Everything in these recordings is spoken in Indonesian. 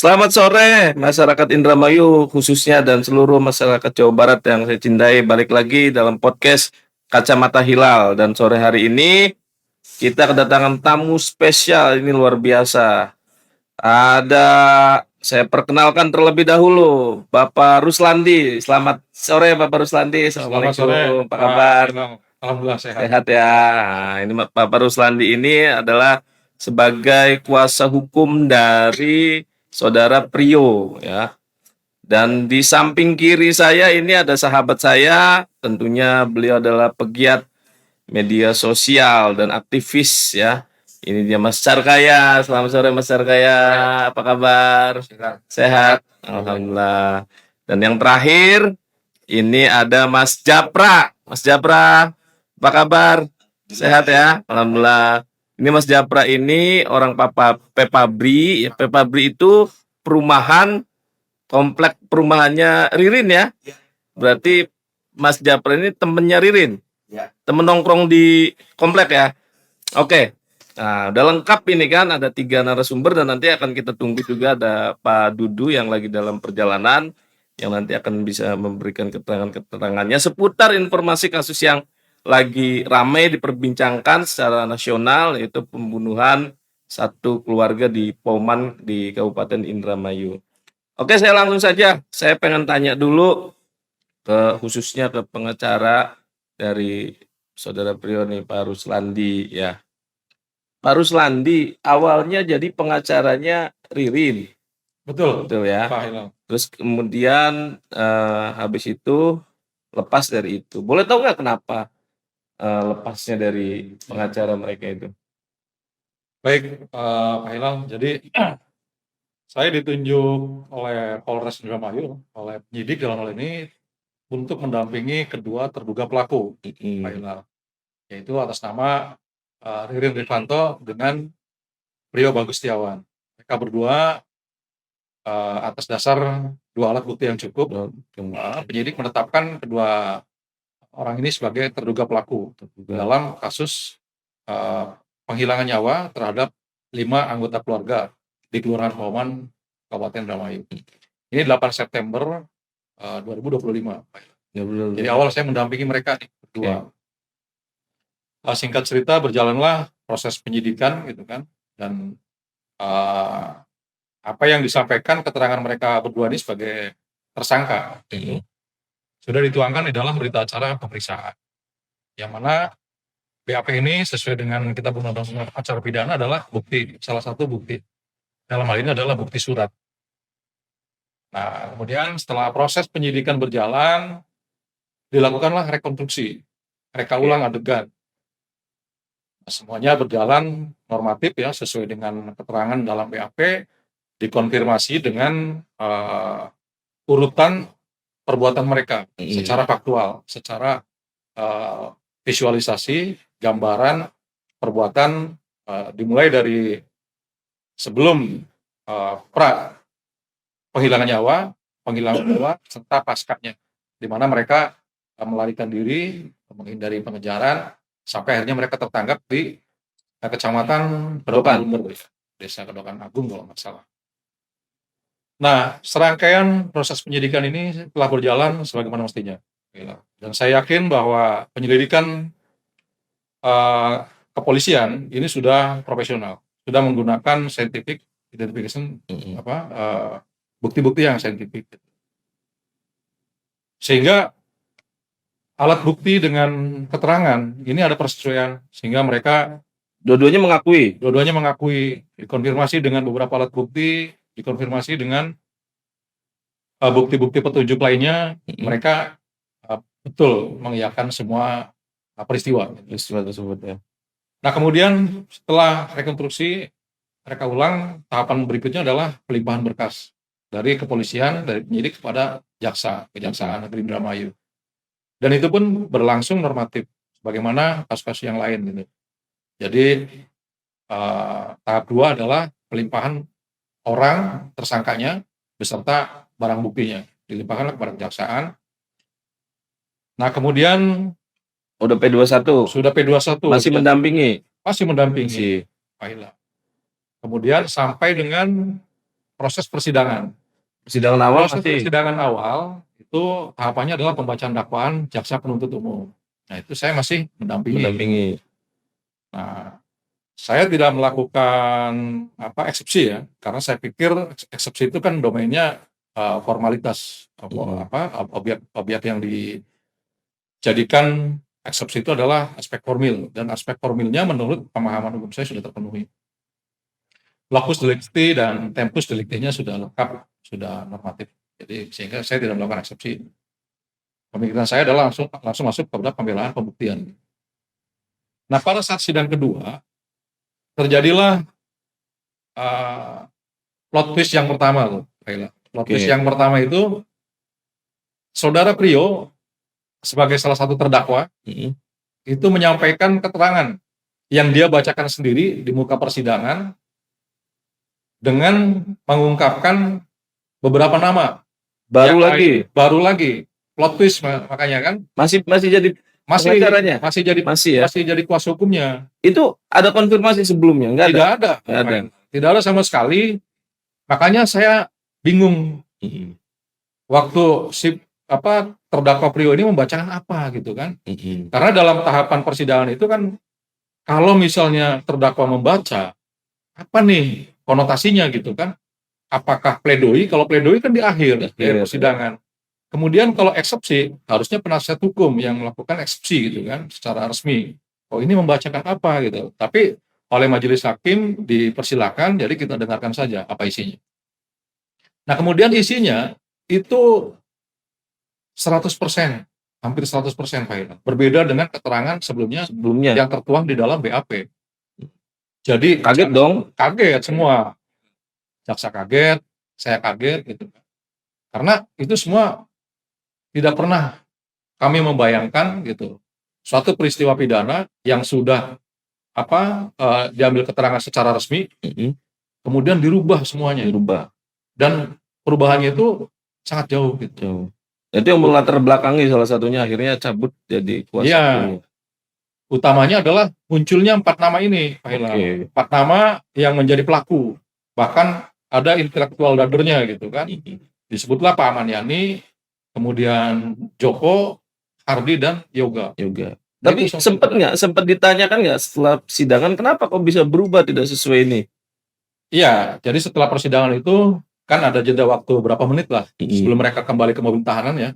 Selamat sore masyarakat Indramayu khususnya dan seluruh masyarakat Jawa Barat yang saya cintai. Balik lagi dalam podcast Kacamata Hilal dan sore hari ini kita kedatangan tamu spesial ini luar biasa. Ada saya perkenalkan terlebih dahulu Bapak Ruslandi. Selamat sore Bapak Ruslandi. Selamat sore, Assalamualaikum. Apa Pak kabar? Ilham. Alhamdulillah sehat. Sehat ya. Nah, ini Bapak Ruslandi ini adalah sebagai kuasa hukum dari saudara Prio ya. Dan di samping kiri saya ini ada sahabat saya, tentunya beliau adalah pegiat media sosial dan aktivis ya. Ini dia Mas Carkaya. Selamat sore Mas Carkaya. Apa kabar? Sehat. Alhamdulillah. Dan yang terakhir ini ada Mas Japra. Mas Japra, apa kabar? Sehat ya? Alhamdulillah. Ini Mas Japra ini orang Pepabri. Ya, Pepabri itu perumahan, komplek perumahannya Ririn ya. Berarti Mas Japra ini temennya Ririn. Temen nongkrong di komplek ya. Oke. Nah, udah lengkap ini kan, ada 3 narasumber dan nanti akan kita tunggu juga ada Pak Dudu yang lagi dalam perjalanan yang nanti akan bisa memberikan keterangan-keterangannya seputar informasi kasus yang lagi ramai diperbincangkan secara nasional, yaitu pembunuhan satu keluarga di Poman di Kabupaten Indramayu. Oke, saya langsung saja. Saya pengen tanya dulu khususnya ke pengacara dari saudara Prio nih, Pak Ruslandi ya. Pak Ruslandi awalnya jadi pengacaranya Ririn, Betul, betul ya? Pak Ilham. Terus kemudian habis itu lepas dari itu. Boleh tahu nggak kenapa lepasnya dari pengacara mereka itu? Baik, Pak Ilham. Jadi saya ditunjuk oleh Polres Indramayu, oleh penyidik dalam hal ini untuk mendampingi kedua terduga pelaku, Pak Ilham. Yaitu atas nama Ririn Rifanto dengan Prio Bagustiawan. Mereka berdua atas dasar 2 alat bukti yang cukup, penyidik menetapkan kedua orang ini sebagai terduga pelaku dalam kasus penghilangan nyawa terhadap 5 anggota keluarga di Kelurahan Poman, Kabupaten Indramayu. Ini 8 September 2025. Jadi awal saya mendampingi mereka nih, berdua. Singkat cerita berjalanlah proses penyidikan gitu kan, dan apa yang disampaikan keterangan mereka berdua ini sebagai tersangka itu sudah dituangkan di dalam berita acara pemeriksaan, yang mana BAP ini sesuai dengan Kitab Undang-Undang Acara Pidana adalah bukti, salah satu bukti. Dalam hal ini adalah bukti surat. Nah, kemudian setelah proses penyidikan berjalan, dilakukanlah rekonstruksi, reka ulang adegan. Nah, semuanya berjalan normatif ya, sesuai dengan keterangan dalam BAP, dikonfirmasi dengan urutan perbuatan mereka secara faktual, secara visualisasi, gambaran perbuatan dimulai dari sebelum penghilangan nyawa, serta paskanya, di mana mereka melarikan diri, menghindari pengejaran, sampai akhirnya mereka tertangkap di Kecamatan Kedokan, Desa Kedokan Agung kalau nggak salah. Nah, serangkaian proses penyidikan ini telah berjalan sebagaimana mestinya. Dan saya yakin bahwa penyelidikan kepolisian ini sudah profesional, sudah menggunakan scientific identification, bukti-bukti yang saintifik. Sehingga alat bukti dengan keterangan ini ada persesuaian, sehingga mereka Dua-duanya mengakui, dikonfirmasi dengan beberapa alat bukti, dikonfirmasi dengan bukti-bukti petunjuk lainnya, mereka betul mengiyakan semua peristiwa tersebut ya. Nah, kemudian setelah rekonstruksi, reka ulang, tahapan berikutnya adalah pelimpahan berkas dari kepolisian, dari penyidik kepada Kejaksaan Negeri Indramayu. Dan itu pun berlangsung normatif, bagaimana kasus-kasus yang lain gitu. Jadi tahap 2 adalah pelimpahan orang tersangkanya beserta barang buktinya dilimpahkan kepada kejaksaan. Nah, kemudian Udah P21. sudah P21 Masih mendampingi. Pak Ilham. Kemudian sampai dengan proses persidangan. Persidangan awal Proses masih persidangan awal itu tahapannya adalah pembacaan dakwaan jaksa penuntut umum. Nah, itu saya masih mendampingi. mendampingi. Nah, saya tidak melakukan eksepsi ya, karena saya pikir eksepsi itu kan domainnya formalitas. Objek yang dijadikan eksepsi itu adalah aspek formil, dan aspek formilnya menurut pemahaman hukum saya sudah terpenuhi. Locus delicti dan tempus delictinya sudah lengkap, sudah normatif. Jadi sehingga saya tidak melakukan eksepsi. Pemikiran saya adalah langsung masuk kepada pembelaan pembuktian. Nah, pada saat sidang kedua terjadilah plot twist yang pertama tuh, plot twist yang pertama itu saudara Prio sebagai salah satu terdakwa itu menyampaikan keterangan yang dia bacakan sendiri di muka persidangan dengan mengungkapkan beberapa nama. Baru lagi plot twist, makanya kan masih jadi pengacaranya? masih jadi kuasa hukumnya. Itu ada konfirmasi sebelumnya? Nggak ada? Tidak ada sama sekali. Makanya saya bingung waktu terdakwa Prio ini membacakan apa gitu kan. Karena dalam tahapan persidangan itu kan, kalau misalnya terdakwa membaca, apa nih konotasinya gitu kan. Apakah pledoi? Kalau pledoi kan di akhir persidangan. Kemudian kalau eksepsi, harusnya penasihat hukum yang melakukan eksepsi gitu kan, secara resmi. Oh, ini membacakan apa gitu. Tapi oleh majelis hakim dipersilakan, jadi kita dengarkan saja apa isinya. Nah, kemudian isinya itu 100%, hampir 100% Pak Ilham. Berbeda dengan keterangan sebelumnya yang tertuang di dalam BAP. Jadi kaget dong? Kaget semua. Jaksa kaget, saya kaget gitu. Karena itu semua tidak pernah kami membayangkan gitu. Suatu peristiwa pidana yang sudah diambil keterangan secara resmi, kemudian dirubah semuanya. Dan perubahannya itu sangat jauh gitu. Itu yang melatar belakangi salah satunya akhirnya cabut jadi kuasa hukum. Utamanya adalah munculnya 4 nama ini, Pak Ilham. 4 nama yang menjadi pelaku. Bahkan ada intelektual dadernya gitu kan. Disebutlah Pak Amaniani, kemudian Joko, Hardi, dan Yoga. Tapi sempat ditanyakan nggak setelah persidangan kenapa kok bisa berubah tidak sesuai ini? Iya, jadi setelah persidangan itu kan ada jeda waktu berapa menit lah sebelum mereka kembali ke mobil tahanan ya,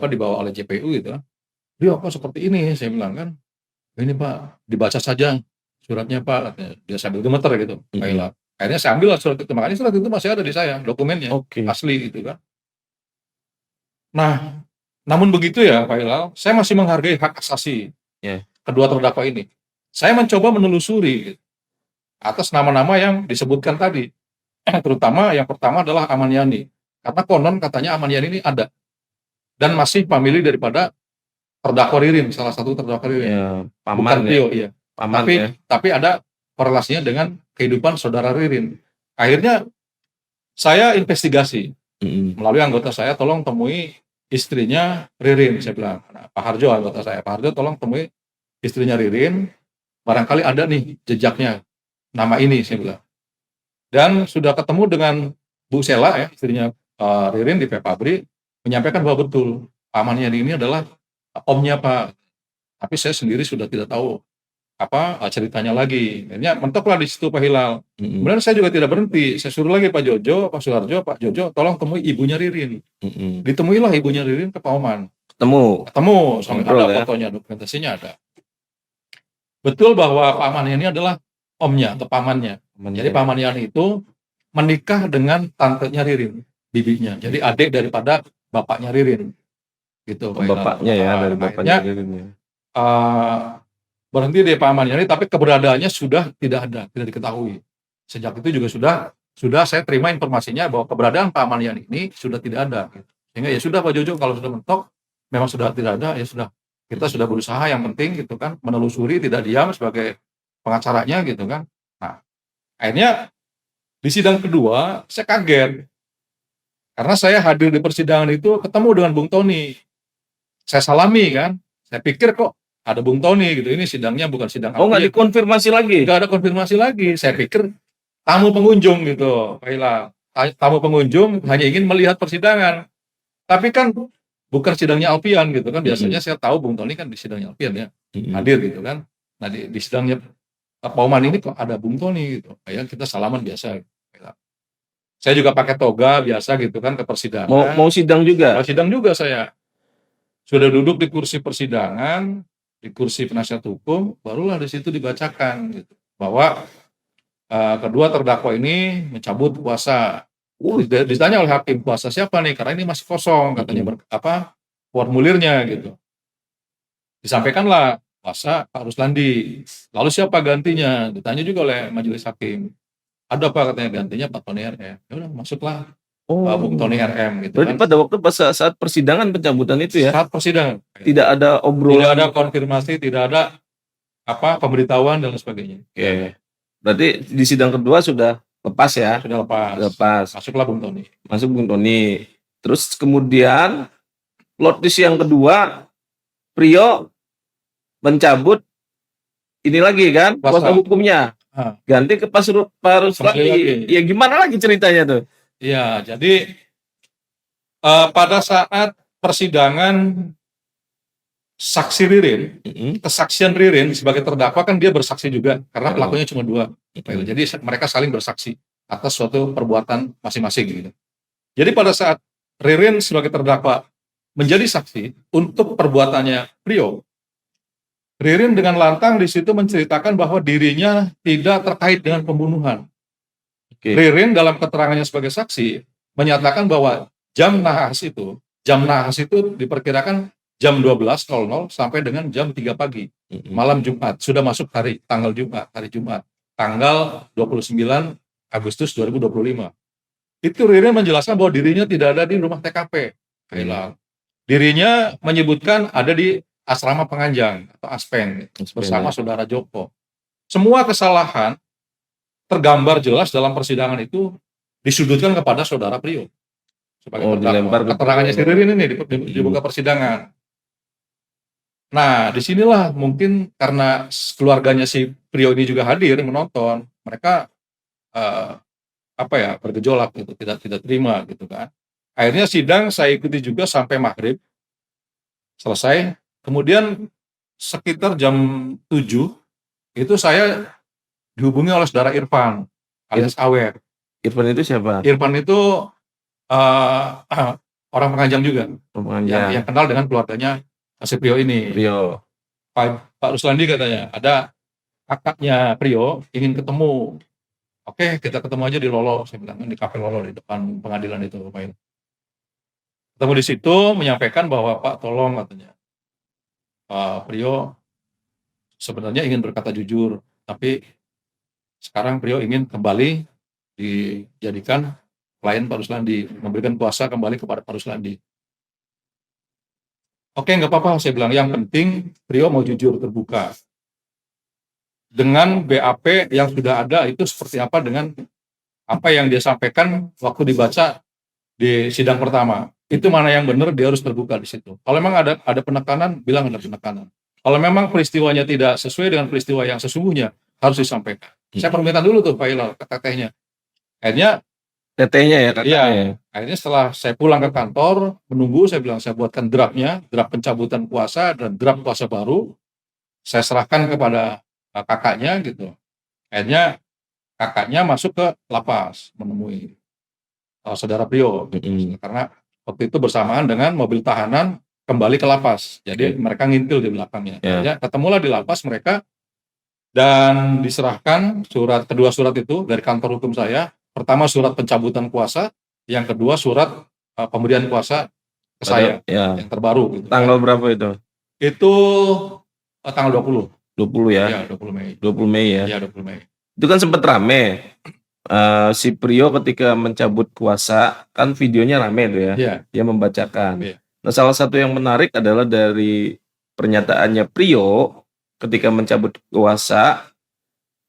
dibawa oleh JPU gitu. Dia kok seperti ini, saya bilang kan. Ini Pak, dibaca saja suratnya Pak, katanya. Dia sambil gemeter gitu. Akhirnya saya ambil surat itu, makanya surat itu masih ada di saya, dokumennya asli gitu kan. Nah, namun begitu ya Pak Hilal, saya masih menghargai hak asasi kedua terdakwa ini. Saya mencoba menelusuri gitu, atas nama-nama yang disebutkan tadi. Terutama yang pertama adalah Amaniani. Karena konon katanya Amaniani ini ada. Dan masih famili daripada terdakwa Ririn, salah satu terdakwa Ririn. Paman Prio, iya. Tapi ada korelasinya dengan kehidupan saudara Ririn. Akhirnya saya investigasi melalui anggota saya, tolong temui istrinya Ririn, saya bilang. Nah, Pak Harjo anggota saya, Pak Harjo tolong temui istrinya Ririn, barangkali ada nih jejaknya nama ini, saya bilang. Dan sudah ketemu dengan Bu Sela ya, istrinya Ririn di Pabri, menyampaikan bahwa betul Pak Amaniani ini adalah omnya Pak. Tapi saya sendiri sudah tidak tahu ceritanya lagi. Akhirnya mentoklah di situ Pak Hilal. Kemudian saya juga tidak berhenti. Saya suruh lagi Pak Jojo, Pak Suharjo, Pak Jojo, tolong temui ibunya Ririn. Ditemuilah ibunya Ririn ke Pak Oman. Ketemu, sampai ada fotonya, dokumentasinya ada. Betul bahwa Pak Amaniani ini adalah omnya atau pamannya. Jadi Pak Amaniani itu menikah dengan tantenya Ririn, bibinya. Jadi adik daripada bapaknya Ririn. Gitu. Bapaknya ya, dari bapaknya Ririn. Berhenti di Pak Amaniani, tapi keberadaannya sudah tidak ada, tidak diketahui. Sejak itu juga sudah saya terima informasinya bahwa keberadaan Pak Amaniani ini sudah tidak ada. Sehingga ya sudah Pak Jojo, kalau sudah mentok, memang sudah tidak ada, ya sudah. Kita sudah berusaha, yang penting gitu kan, menelusuri, tidak diam sebagai pengacaranya gitu kan. Nah, akhirnya di sidang kedua saya kaget. Karena saya hadir di persidangan itu ketemu dengan Bung Tony. Saya salami kan, saya pikir kok ada Bung Tony gitu, ini sidangnya bukan sidang nggak dikonfirmasi lagi? Nggak ada konfirmasi lagi, saya pikir tamu pengunjung gitu, Pak Hilal. tamu pengunjung hanya ingin melihat persidangan. Tapi kan bukan sidangnya Alfian gitu kan. Biasanya saya tahu Bung Tony kan di sidangnya Alfian ya, hadir gitu kan. Nah di sidangnya Pak Oman ini kok ada Bung Tony gitu. Kayak kita salaman biasa. Saya juga pakai toga biasa gitu kan ke persidangan. Mau sidang juga? Mau sidang juga saya. Sudah duduk di kursi persidangan, di kursi penasihat hukum, barulah di situ dibacakan gitu, bahwa kedua terdakwa ini mencabut kuasa. Ditanya oleh hakim, kuasa siapa nih? Karena ini masih kosong katanya formulirnya gitu. Disampaikanlah kuasa Pak Ruslandi. Lalu siapa gantinya? Ditanya juga oleh majelis hakim. Ada apa katanya gantinya Pak Tony RM. Ya udah masuklah Bung Tony RM gitu Berarti kan. pada waktu saat persidangan pencabutan itu ya? Saat persidangan. Tidak ada obrolan? Tidak ada konfirmasi, tidak ada pemberitahuan dan sebagainya. Oke. Berarti di sidang kedua sudah lepas ya? Sudah Lepas. Masuklah Bung Tony. Masuk Bung Tony. Terus kemudian plot twist yang kedua, Priyo mencabut ini lagi kan kuasa hukumnya. Ganti ke Pak Ruslandi. Ya gimana lagi ceritanya tuh? Ya, jadi pada saat persidangan saksi Ririn, kesaksian Ririn sebagai terdakwa kan dia bersaksi juga karena pelakunya cuma 2. Jadi mereka saling bersaksi atas suatu perbuatan masing-masing gitu. Jadi pada saat Ririn sebagai terdakwa menjadi saksi untuk perbuatannya Priyo, Ririn dengan lantang di situ menceritakan bahwa dirinya tidak terkait dengan pembunuhan. Ririn dalam keterangannya sebagai saksi menyatakan bahwa jam nahas itu diperkirakan jam 12.00 sampai dengan jam 3 pagi malam Jumat, sudah masuk hari Jumat, tanggal 29 Agustus 2025. Itu Ririn menjelaskan bahwa dirinya tidak ada di rumah TKP. Dirinya menyebutkan ada di asrama penganjang atau Aspen bersama saudara Joko. Semua kesalahan tergambar jelas dalam persidangan itu disudutkan kepada saudara Priyo sebagai terdakwa. Keterangannya si Ririn ini dibuka persidangan. Nah, disinilah mungkin karena keluarganya si Priyo ini juga hadir menonton, mereka bergejolak gitu, tidak terima gitu kan. Akhirnya sidang saya ikuti juga sampai maghrib selesai. Kemudian sekitar jam 7 itu saya dihubungi oleh saudara Irfan alias Awer. Irfan itu siapa? Irfan itu orang Penganjang juga, yang kenal dengan keluarganya si Priyo ini. Pak Ruslandi katanya ada kakaknya Priyo ingin ketemu. Oke, kita ketemu aja di Lolo, saya bilang di kafe Lolo di depan pengadilan itu. Ketemu di situ menyampaikan bahwa Pak tolong katanya, Pak Priyo sebenarnya ingin berkata jujur, tapi sekarang Priyo ingin kembali dijadikan klien Pak Ruslandi, memberikan kuasa kembali kepada Pak Ruslandi. Oke, nggak apa-apa, saya bilang. Yang penting Priyo mau jujur, terbuka. Dengan BAP yang sudah ada itu seperti apa dengan apa yang dia sampaikan waktu dibaca di sidang pertama. Itu mana yang benar, dia harus terbuka di situ. Kalau memang ada penekanan, bilang ada penekanan. Kalau memang peristiwanya tidak sesuai dengan peristiwa yang sesungguhnya, harus disampaikan. Saya permintaan dulu tuh Pak Hilal ke tetehnya. Akhirnya tetehnya ya kakaknya. Iya, akhirnya setelah saya pulang ke kantor, menunggu, saya bilang saya buatkan draftnya, draft pencabutan kuasa dan draft kuasa baru. Saya serahkan kepada kakaknya gitu. Akhirnya kakaknya masuk ke lapas menemui saudara Priyo karena waktu itu bersamaan dengan mobil tahanan kembali ke lapas. Jadi mereka ngintil di belakangnya. Ya, ketemulah di lapas mereka dan diserahkan kedua surat itu dari kantor hukum saya. Pertama surat pencabutan kuasa, yang kedua surat pemberian kuasa ke saya yang terbaru. Gitu, tanggal berapa itu? Itu tanggal 20. 20 ya? Ya, 20 Mei. 20 Mei ya? Ya, 20 Mei. Itu kan sempat rame. Si Priyo ketika mencabut kuasa, kan videonya rame tuh ya? Ya. Dia membacakan. Ya. Nah, salah satu yang menarik adalah dari pernyataannya Priyo ketika mencabut kuasa,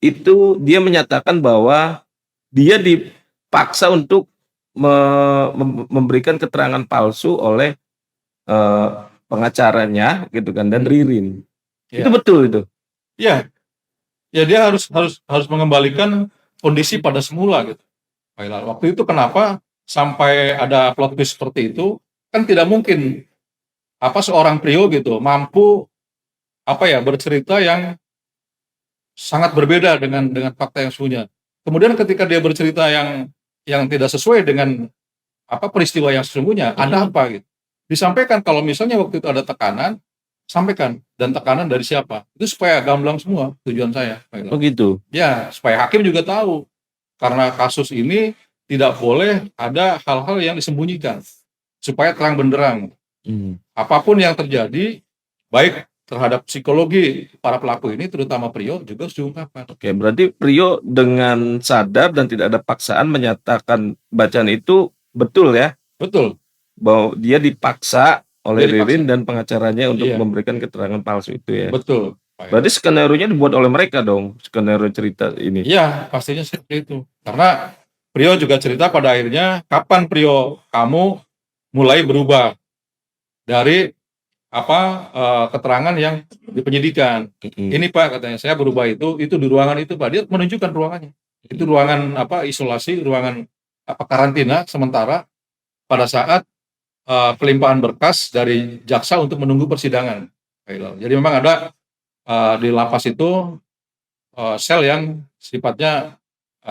itu dia menyatakan bahwa dia dipaksa untuk memberikan keterangan palsu oleh pengacaranya gitu kan, dan Ririn. Ya. Itu betul itu? Ya, dia harus mengembalikan kondisi pada semula gitu. Pak Hilal. Waktu itu kenapa sampai ada plot twist seperti itu? Kan tidak mungkin seorang Prio gitu mampu bercerita yang sangat berbeda dengan fakta yang sesungguhnya. Kemudian ketika dia bercerita yang tidak sesuai dengan peristiwa yang sesungguhnya, ada apa gitu. Disampaikan kalau misalnya waktu itu ada tekanan, sampaikan, dan tekanan dari siapa. Itu supaya gamblang semua tujuan saya, Pak Hilal. Oh gitu. Ya, supaya hakim juga tahu. Karena kasus ini tidak boleh ada hal-hal yang disembunyikan. Supaya terang benderang. Apapun yang terjadi, baik terhadap psikologi para pelaku ini, terutama Prio, juga harus diungkapkan. Oke, berarti Prio dengan sadar dan tidak ada paksaan menyatakan bacaan itu betul ya, Betul. bahwa dia dipaksa oleh Dia dipaksa. Ririn dan pengacaranya untuk Iya. memberikan keterangan palsu itu ya. Betul. Pak Hilal. Berarti skenario-nya dibuat oleh mereka dong, skenario cerita ini. Iya, pastinya seperti itu. Karena Prio juga cerita pada akhirnya, kapan Prio kamu mulai berubah dari keterangan yang di penyidikan. Ini Pak, katanya saya berubah itu di ruangan itu Pak. Dia menunjukkan ruangannya. Itu ruangan isolasi, ruangan karantina sementara pada saat pelimpahan berkas dari jaksa untuk menunggu persidangan. Jadi memang ada di lapas itu sel yang sifatnya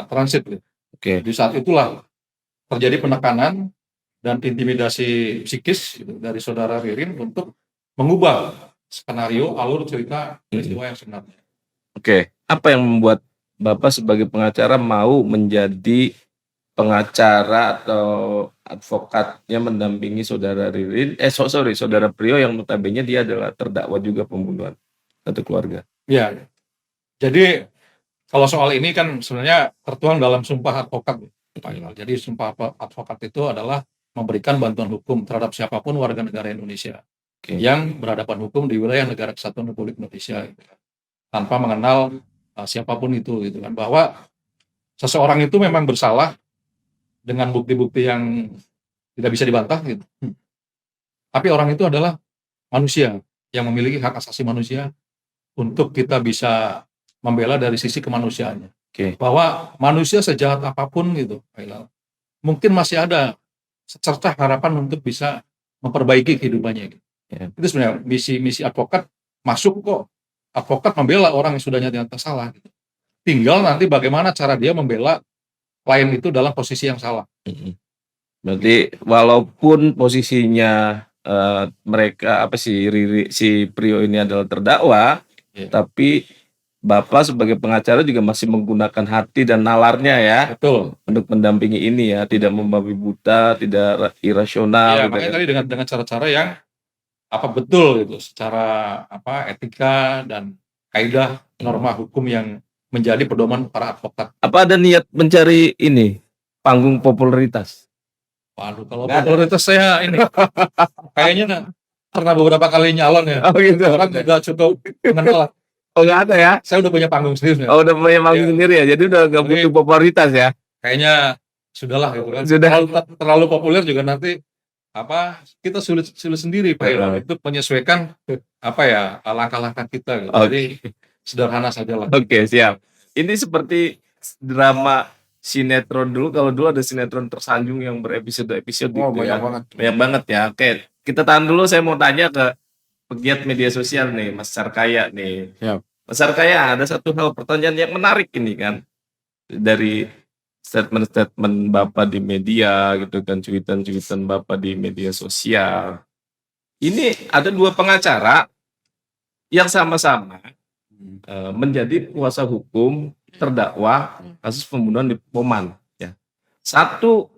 transit. Oke. Di saat itulah terjadi penekanan dan intimidasi psikis dari saudara Ririn untuk mengubah skenario alur cerita peristiwa yang sebenarnya. Oke, apa yang membuat Bapak sebagai pengacara mau menjadi pengacara atau advokatnya mendampingi saudara Ririn, saudara Prio yang notabene dia adalah terdakwa juga pembunuhan satu keluarga. Ya, jadi kalau soal ini kan sebenarnya tertuang dalam sumpah advokat, Pak Hilal. Jadi sumpah advokat itu adalah memberikan bantuan hukum terhadap siapapun warga negara Indonesia yang berhadapan hukum di wilayah negara kesatuan Republik Indonesia, gitu kan. Tanpa mengenal siapapun itu, gitu kan. Bahwa seseorang itu memang bersalah dengan bukti-bukti yang tidak bisa dibantah, gitu. Tapi orang itu adalah manusia yang memiliki hak asasi manusia untuk kita bisa membela dari sisi kemanusiaannya. Bahwa manusia sejahat apapun gitu, Pak Hilal, mungkin masih ada secercah harapan untuk bisa memperbaiki kehidupannya. Gitu. Itu sebenarnya misi advokat masuk kok. Advokat membela orang yang sudah nyata salah. Gitu. Tinggal nanti bagaimana cara dia membela klien itu dalam posisi yang salah. Berarti walaupun posisinya mereka si Prio ini adalah terdakwa, tapi Bapak sebagai pengacara juga masih menggunakan hati dan nalarnya ya. Betul. Untuk mendampingi ini ya, tidak membabi buta, tidak irasional. Ya, makanya tadi dengan cara-cara yang betul gitu, secara etika dan kaidah norma hukum yang menjadi pedoman para advokat. Apa ada niat mencari ini panggung popularitas? Waduh, kalau popularitas saya ini kayaknya pernah beberapa kali nyalon ya. Oh gitu. Orang udah cukup mengenal. Oh nggak ada ya? Saya udah punya panggung sendiri. Oh udah punya panggung sendiri ya, jadi udah nggak butuh popularitas ya? Kayaknya sudahlah gitu kan. Sudah. Terlalu populer juga nanti kita sulit sendiri Pak Hilal. Itu menyesuaikan langkah-langkah kita gitu. Jadi sederhana saja lah. Oke, siap. Ini seperti drama sinetron dulu. Kalau dulu ada sinetron tersanjung yang berepisode-episode gitu banyak ya. banget. Banyak banget ya. Oke, kita tahan dulu. Saya mau tanya ke pegiat media sosial nih, Mas Sarkaya nih. Siap. Mas Sarkaya, ada satu hal pertanyaan yang menarik ini kan dari statement-statement Bapak di media gitu kan, cuitan-cuitan Bapak di media sosial. Ini ada dua pengacara yang sama-sama menjadi kuasa hukum terdakwa kasus pembunuhan di Poman. Ya. Satu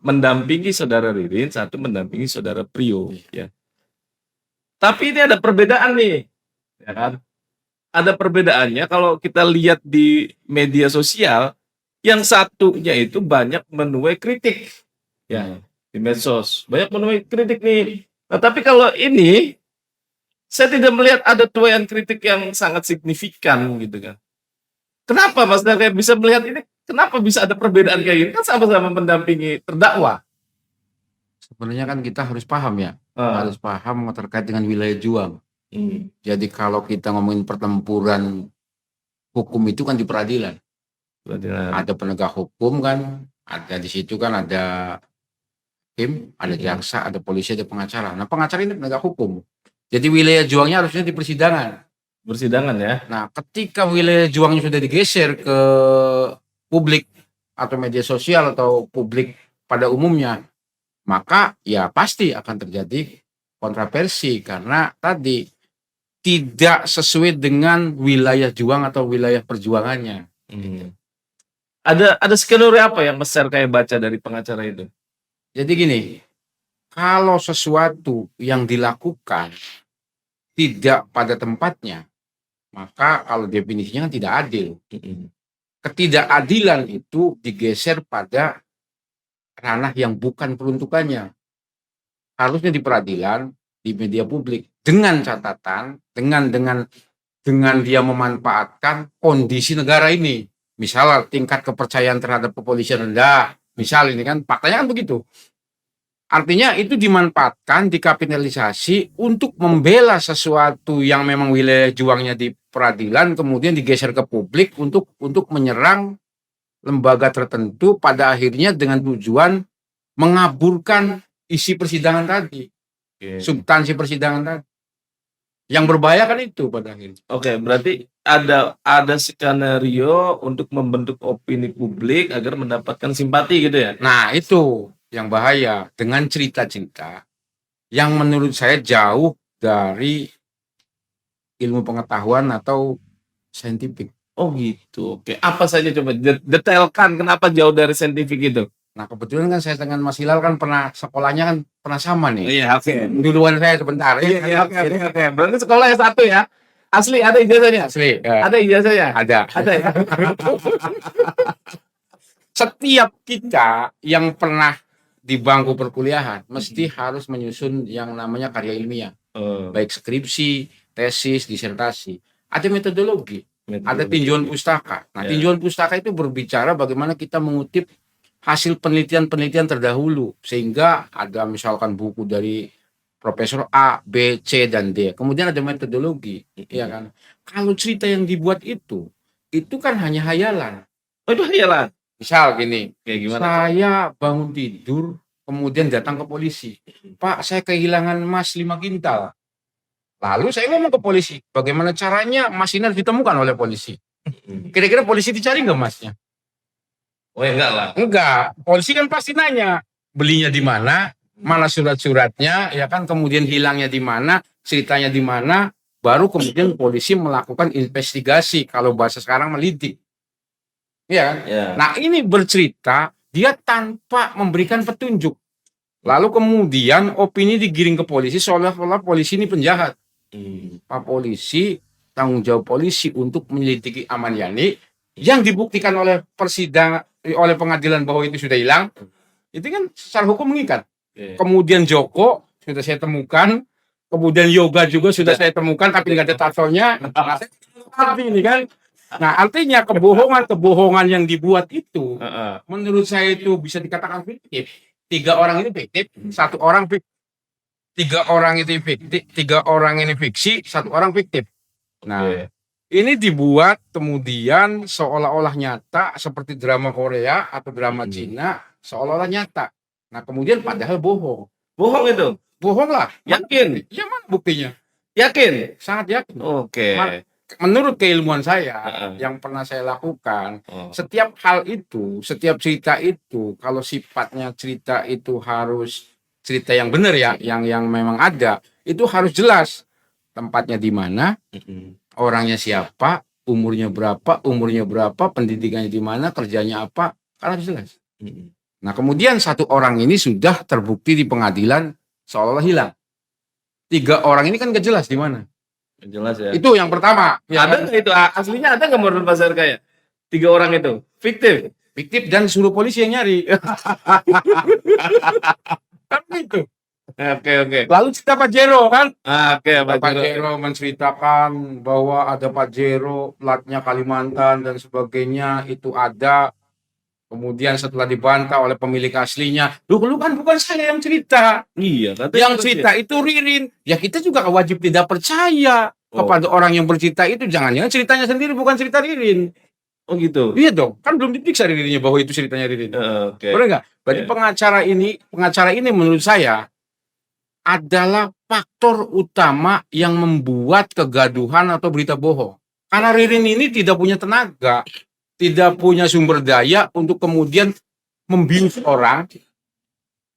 mendampingi saudara Ririn, satu mendampingi saudara Prio. Ya. Tapi ini ada perbedaan nih, ya kan? Ada perbedaannya kalau kita lihat di media sosial. Yang satunya itu banyak menuai kritik, ya di medsos banyak menuai kritik nih. Nah, tapi kalau ini saya tidak melihat ada tuaian kritik yang sangat signifikan gitu kan. Kenapa Mas Darkaya bisa melihat ini? Kenapa bisa ada perbedaan kayak gini? Kan sama-sama mendampingi terdakwa. Sebenarnya kan kita harus paham ya, harus paham terkait dengan wilayah juang. Jadi kalau kita ngomongin pertempuran hukum itu kan di peradilan. Peradilan. Ada penegak hukum kan, ada di situ kan ada hakim, ada jaksa, ada polisi, ada pengacara. Nah, pengacara ini penegak hukum. Jadi wilayah juangnya harusnya di persidangan. Persidangan ya. Nah, ketika wilayah juangnya sudah digeser ke publik atau media sosial atau publik pada umumnya, maka ya pasti akan terjadi kontroversi karena tadi tidak sesuai dengan wilayah juang atau wilayah perjuangannya. Ada skenario apa yang besar kayak baca dari pengacara itu? Jadi gini, kalau sesuatu yang dilakukan tidak pada tempatnya, maka kalau definisinya kan tidak adil. Ketidakadilan itu digeser pada ranah yang bukan peruntukannya. Harusnya di peradilan, di media publik, dengan catatan, dengan dia memanfaatkan kondisi negara ini. Misalnya tingkat kepercayaan terhadap kepolisian rendah, misal ini kan faktanya kan begitu. Artinya itu dimanfaatkan, dikapitalisasi untuk membela sesuatu yang memang wilayah juangnya di peradilan, kemudian digeser ke publik untuk menyerang lembaga tertentu, pada akhirnya dengan tujuan mengaburkan isi persidangan tadi, substansi persidangan tadi. Yang berbahaya kan itu pada akhirnya. Oke, berarti ada skenario untuk membentuk opini publik agar mendapatkan simpati gitu ya? Nah, itu yang bahaya dengan cerita-cerita yang menurut saya jauh dari ilmu pengetahuan atau saintifik. Oh gitu. Oke, apa saja coba detailkan kenapa jauh dari saintifik itu? Nah, kebetulan kan saya dengan Mas Hilal kan pernah sekolahnya kan pernah sama nih. Iya, oke. Duluan saya sebentar. Iya, oke. Berarti sekolah S1 ya? Asli ada ijazahnya? Asli. Ya. Ada ijazahnya? Ada. Ada ya? Setiap kita yang pernah di bangku perkuliahan mesti harus menyusun yang namanya karya ilmiah, baik skripsi, tesis, disertasi. Ada metodologi, ada tinjauan pustaka. Nah, tinjauan pustaka itu berbicara bagaimana kita mengutip hasil penelitian-penelitian terdahulu, sehingga ada misalkan buku dari Profesor A, B, C, dan D. Kemudian ada metodologi, ya kan? Kalau cerita yang dibuat itu kan hanya hayalan. Oh, itu hayalan. Misal gini, Kayak gimana? saya bangun tidur, kemudian datang ke polisi. Pak, saya kehilangan emas 5 kintal. Lalu saya ngomong ke polisi, bagaimana caranya emas ini harus ditemukan oleh polisi. Kira-kira polisi dicari nggak emasnya? Oh ya enggak lah. Enggak, polisi kan pasti nanya, belinya di mana, mana surat-suratnya, ya kan, kemudian hilangnya di mana, ceritanya di mana, baru kemudian polisi melakukan investigasi, kalau bahasa sekarang melidik. Iya kan? Ya. Nah, ini bercerita dia tanpa memberikan petunjuk. Lalu kemudian opini digiring ke polisi seolah-olah polisi ini penjahat. Pak Polisi, tanggung jawab polisi untuk menyelidiki Ahmad Yani yang dibuktikan oleh oleh pengadilan bahwa itu sudah hilang. Itu kan secara hukum mengikat. Kemudian Joko sudah saya temukan, kemudian Yoga juga sudah saya temukan, tapi nggak ada tatonya. Ini kan. Nah, artinya kebohongan yang dibuat itu, menurut saya itu bisa dikatakan fiktif. 3 orang ini fiktif, 1 orang fiktif. 3 orang itu fiktif, 3 orang ini fiksi, 1 orang fiktif. Nah, ini dibuat kemudian seolah-olah nyata seperti drama Korea atau drama Cina, seolah-olah nyata. Nah, kemudian padahal bohong. Bohong itu? Bohong lah. Yakin? Ya, mana buktinya? Yakin? Sangat yakin. Oke. Menurut keilmuan saya yang pernah saya lakukan, setiap hal itu, setiap cerita itu, kalau sifatnya cerita itu harus cerita yang benar ya, yang memang ada, itu harus jelas tempatnya di mana, orangnya siapa, umurnya berapa, pendidikannya di mana, kerjanya apa, kan harus jelas. Nah, kemudian 1 orang ini sudah terbukti di pengadilan seolah-olah hilang. 3 orang ini kan gak jelas di mana. Jelas ya. Itu yang pertama. Ya, Ada nggak itu? Aslinya ada nggak menurut Mas RK ya? 3 orang itu fiktif. Fiktif dan suruh polisi yang nyari. Kan gitu. Oke. Lalu cerita Pak Jero kan? Oke, Pak Jero menceritakan bahwa ada Pak Jero, platnya Kalimantan dan sebagainya, itu ada. Kemudian setelah dibantah oleh pemilik aslinya, lu kan bukan saya yang cerita. Iya, Yang cerita itu Ririn. Ya kita juga wajib tidak percaya kepada orang yang bercerita itu. Jangan-jangan ceritanya sendiri bukan cerita Ririn. Oh gitu. Iya dong, kan belum diperiksa Ririnnya bahwa itu ceritanya Ririn. Oke. Boleh nggak? Berarti Iya. pengacara ini menurut saya adalah faktor utama yang membuat kegaduhan atau berita bohong. Karena Ririn ini tidak punya tenaga, tidak punya sumber daya untuk kemudian membius orang,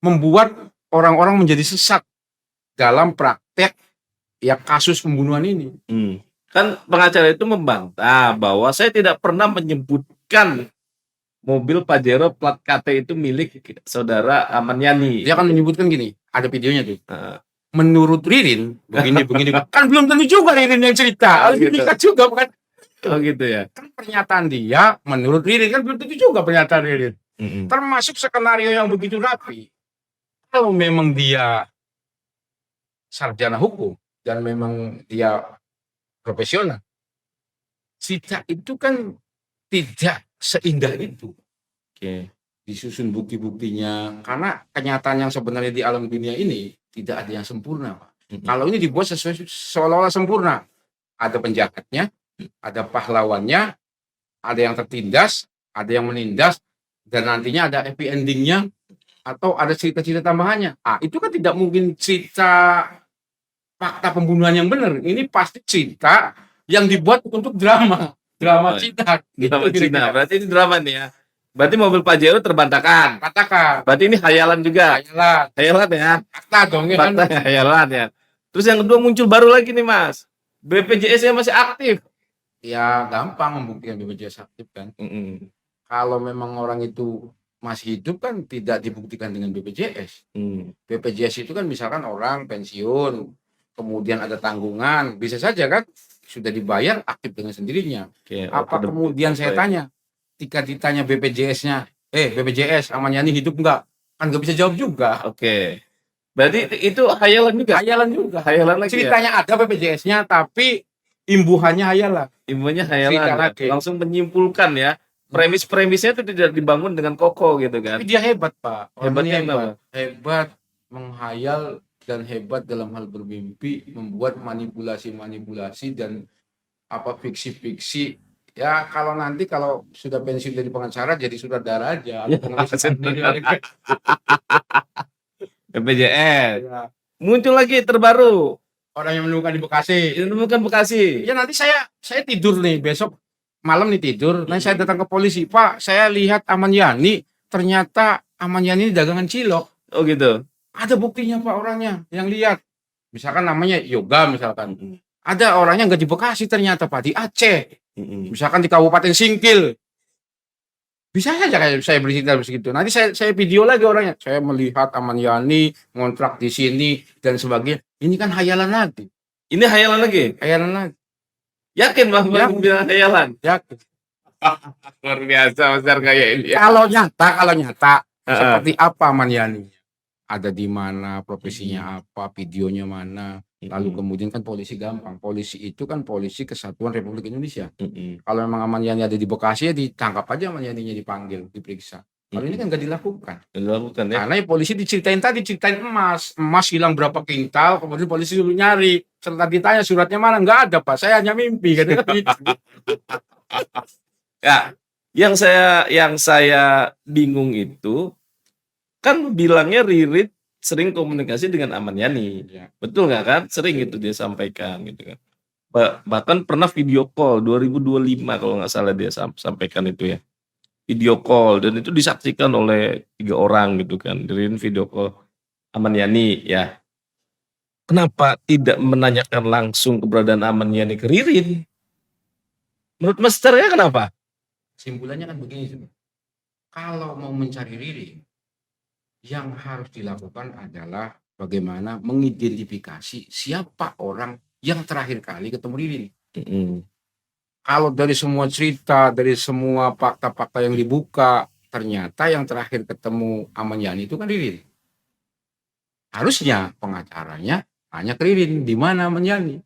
membuat orang-orang menjadi sesat dalam praktek ya kasus pembunuhan ini. Kan pengacara itu membantah bahwa saya tidak pernah menyebutkan mobil Pajero plat KT itu milik saudara Aman Yani. Dia akan menyebutkan gini, ada videonya tuh. Heeh. Menurut Ririn, begini, kan belum tentu juga Ririn yang cerita, harus gitu. dilihat juga bukan? Oh gitu ya. Kan pernyataan dia menurut Ririn, kan belum tentu juga pernyataan Ririn. Termasuk skenario yang begitu rapi. Kalau memang dia sarjana hukum dan memang dia profesional, cerita itu kan tidak seindah itu. Oke. Disusun bukti-buktinya, karena kenyataan yang sebenarnya di alam dunia ini tidak ada yang sempurna, Pak. Kalau ini dibuat sesuai seolah-olah sempurna, ada penjahatnya, ada pahlawannya, ada yang tertindas, ada yang menindas, dan nantinya ada happy endingnya, atau ada cerita-cerita tambahannya. Itu kan tidak mungkin cerita fakta pembunuhan yang benar. Ini pasti cerita yang dibuat untuk drama Cina. Drama Gitu Cina. kira-kira. Berarti ini drama nih ya. Berarti mobil Pajero terbantahkan. Katakan, Berarti ini hayalan juga. ayolah, Hayalan ya. fakta dong ya kan. Fakta hayalan ya. Terus yang kedua muncul baru lagi nih Mas. BPJS-nya masih aktif. Ya gampang membuktikan BPJS aktif kan. Kalau memang orang itu masih hidup kan tidak dibuktikan dengan BPJS. BPJS itu kan misalkan orang pensiun, kemudian ada tanggungan, bisa saja kan sudah dibayar aktif dengan sendirinya. Oke, Apa oke, kemudian saya oke. tanya, ketika ditanya BPJS-nya, BPJS Aman Yani hidup enggak? Kan nggak bisa jawab juga. Oke. Berarti itu hayalan juga. Hayalan juga. Hayalan lagi ya. Ceritanya ada BPJS-nya, tapi imbuhannya hayalan. Ilmunya Cerita hayalan. lagi. Langsung menyimpulkan ya. Premis-premisnya itu tidak dibangun dengan kokoh gitu kan. Tapi dia hebat, Pak. Hebatnya Orangnya kenapa? hebat menghayal dan hebat dalam hal bermimpi, membuat manipulasi-manipulasi dan fiksi-fiksi. Ya kalau nanti kalau sudah pensiun dari pengacara jadi sutradara aja. Ya, BPJS. Ya. Muncul lagi terbaru. Orang yang menemukan di Bekasi. Ini bukan Bekasi. Ya nanti saya tidur nih besok malam nih tidur. Nanti saya datang ke polisi. Pak, saya lihat Aman Yani. Ternyata Aman Yani ini dagangan cilok. Oh gitu. Ada buktinya Pak orangnya yang lihat. Misalkan namanya Yoga misalkan. Ada orangnya nggak di Bekasi ternyata Pak, di Aceh. Misalkan di Kabupaten Singkil. Bisa saja kayak saya bercerita begitu. Nanti saya video lagi orangnya. Saya melihat Aman Yani ngontrak di sini dan sebagainya. Ini kan hayalan lagi. Ini hayalan lagi. Hayalan lagi. Yakin Bang Ya. bilang hayalan? Ya. Luar biasa Mas kayak ini. Kalau nyata Heeh. seperti apa Aman Yani? Ada di mana, profesinya apa, videonya mana. Lalu kemudian kan polisi gampang. Polisi itu kan polisi Kesatuan Republik Indonesia. Kalau memang Aman Yani ada di Bekasi ya ditangkap aja Aman Yani-nya dipanggil, diperiksa. Kalau ini kan nggak dilakukan. Dilakukan ya. Karena ya polisi diceritain emas hilang berapa kintal, kemudian polisi dulu nyari. Setelah ditanya suratnya mana, nggak ada Pak, saya hanya mimpi. Gitu. Ya, yang saya bingung itu kan bilangnya Ririn sering komunikasi dengan Aman Yani. Ya. Betul nggak kan? Sering itu dia sampaikan gitu kan. Bahkan pernah video call 2025 kalau nggak salah dia sampaikan itu ya. Video call dan itu disaksikan oleh 3 orang gitu kan. Ririn video call Aman Yani ya. Kenapa tidak menanyakan langsung keberadaan Aman Yani ke Ririn? Menurut Mas Terya kenapa? Simpulannya kan begini. Sobat. Kalau mau mencari Ririn, yang harus dilakukan adalah bagaimana mengidentifikasi siapa orang yang terakhir kali ketemu Ririn. Kalau dari semua cerita, dari semua fakta-fakta yang dibuka, ternyata yang terakhir ketemu Aman Yani itu kan Ririn. Harusnya pengacaranya tanya ke Ririn, di mana Aman Yani?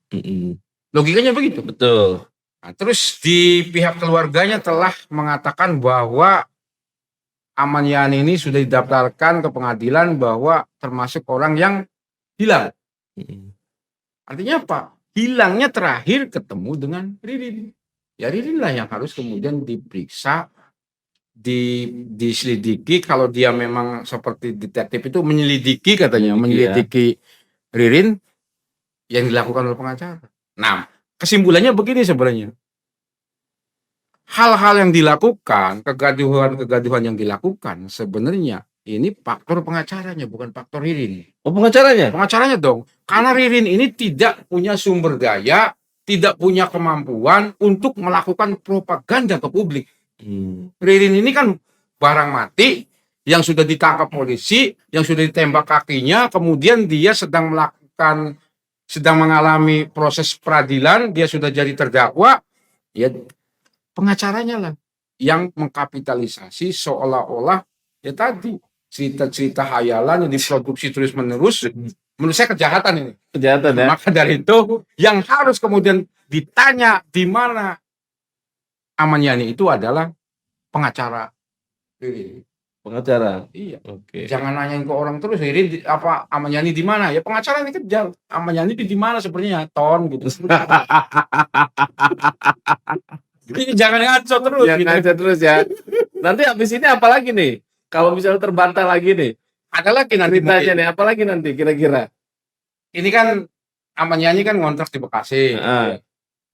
Logikanya begitu. Betul. Nah, terus di pihak keluarganya telah mengatakan bahwa Aman Yani ini sudah didaftarkan ke pengadilan bahwa termasuk orang yang hilang. Artinya apa? Hilangnya terakhir ketemu dengan Ririn. Ya Ririn lah yang harus kemudian diperiksa, diselidiki. Kalau dia memang seperti detektif itu menyelidiki katanya, menyelidiki Ririn yang dilakukan oleh pengacara. Nah, kesimpulannya begini sebenarnya. Hal-hal yang dilakukan, kegaduhan-kegaduhan yang dilakukan sebenarnya ini faktor pengacaranya, bukan faktor Ririn. Oh, pengacaranya? Pengacaranya dong. Karena Ririn ini tidak punya sumber daya, tidak punya kemampuan untuk melakukan propaganda ke publik. Ririn ini kan barang mati yang sudah ditangkap polisi, yang sudah ditembak kakinya, kemudian dia sedang mengalami proses peradilan, dia sudah jadi terdakwa, ya pengacaranya lah yang mengkapitalisasi seolah-olah ya tadi cerita-cerita hayalan yang diproduksi terus-menerus. Menurut saya kejahatan ini. Kejahatan ya? Maka dari itu yang harus kemudian ditanya di mana Ahmad Yani itu adalah pengacara Ririn. Pengacara? Iya. Oke. Jangan nanyain ke orang terus, Ririn Ahmad Yani di mana? Ya pengacara ini kejar. Ahmad Yani di mana sebenarnya? Ton gitu. Jadi jangan ngaco terus. Ya, gitu. ngaca terus ya. Nanti habis ini apa lagi nih? Kalau misalnya terbantah lagi nih, Ada lagi nanti ceritanya mungkin. nih, apa lagi nanti kira-kira? Ini kan Ahmad Yani kan ngontrak di Bekasi. Ah.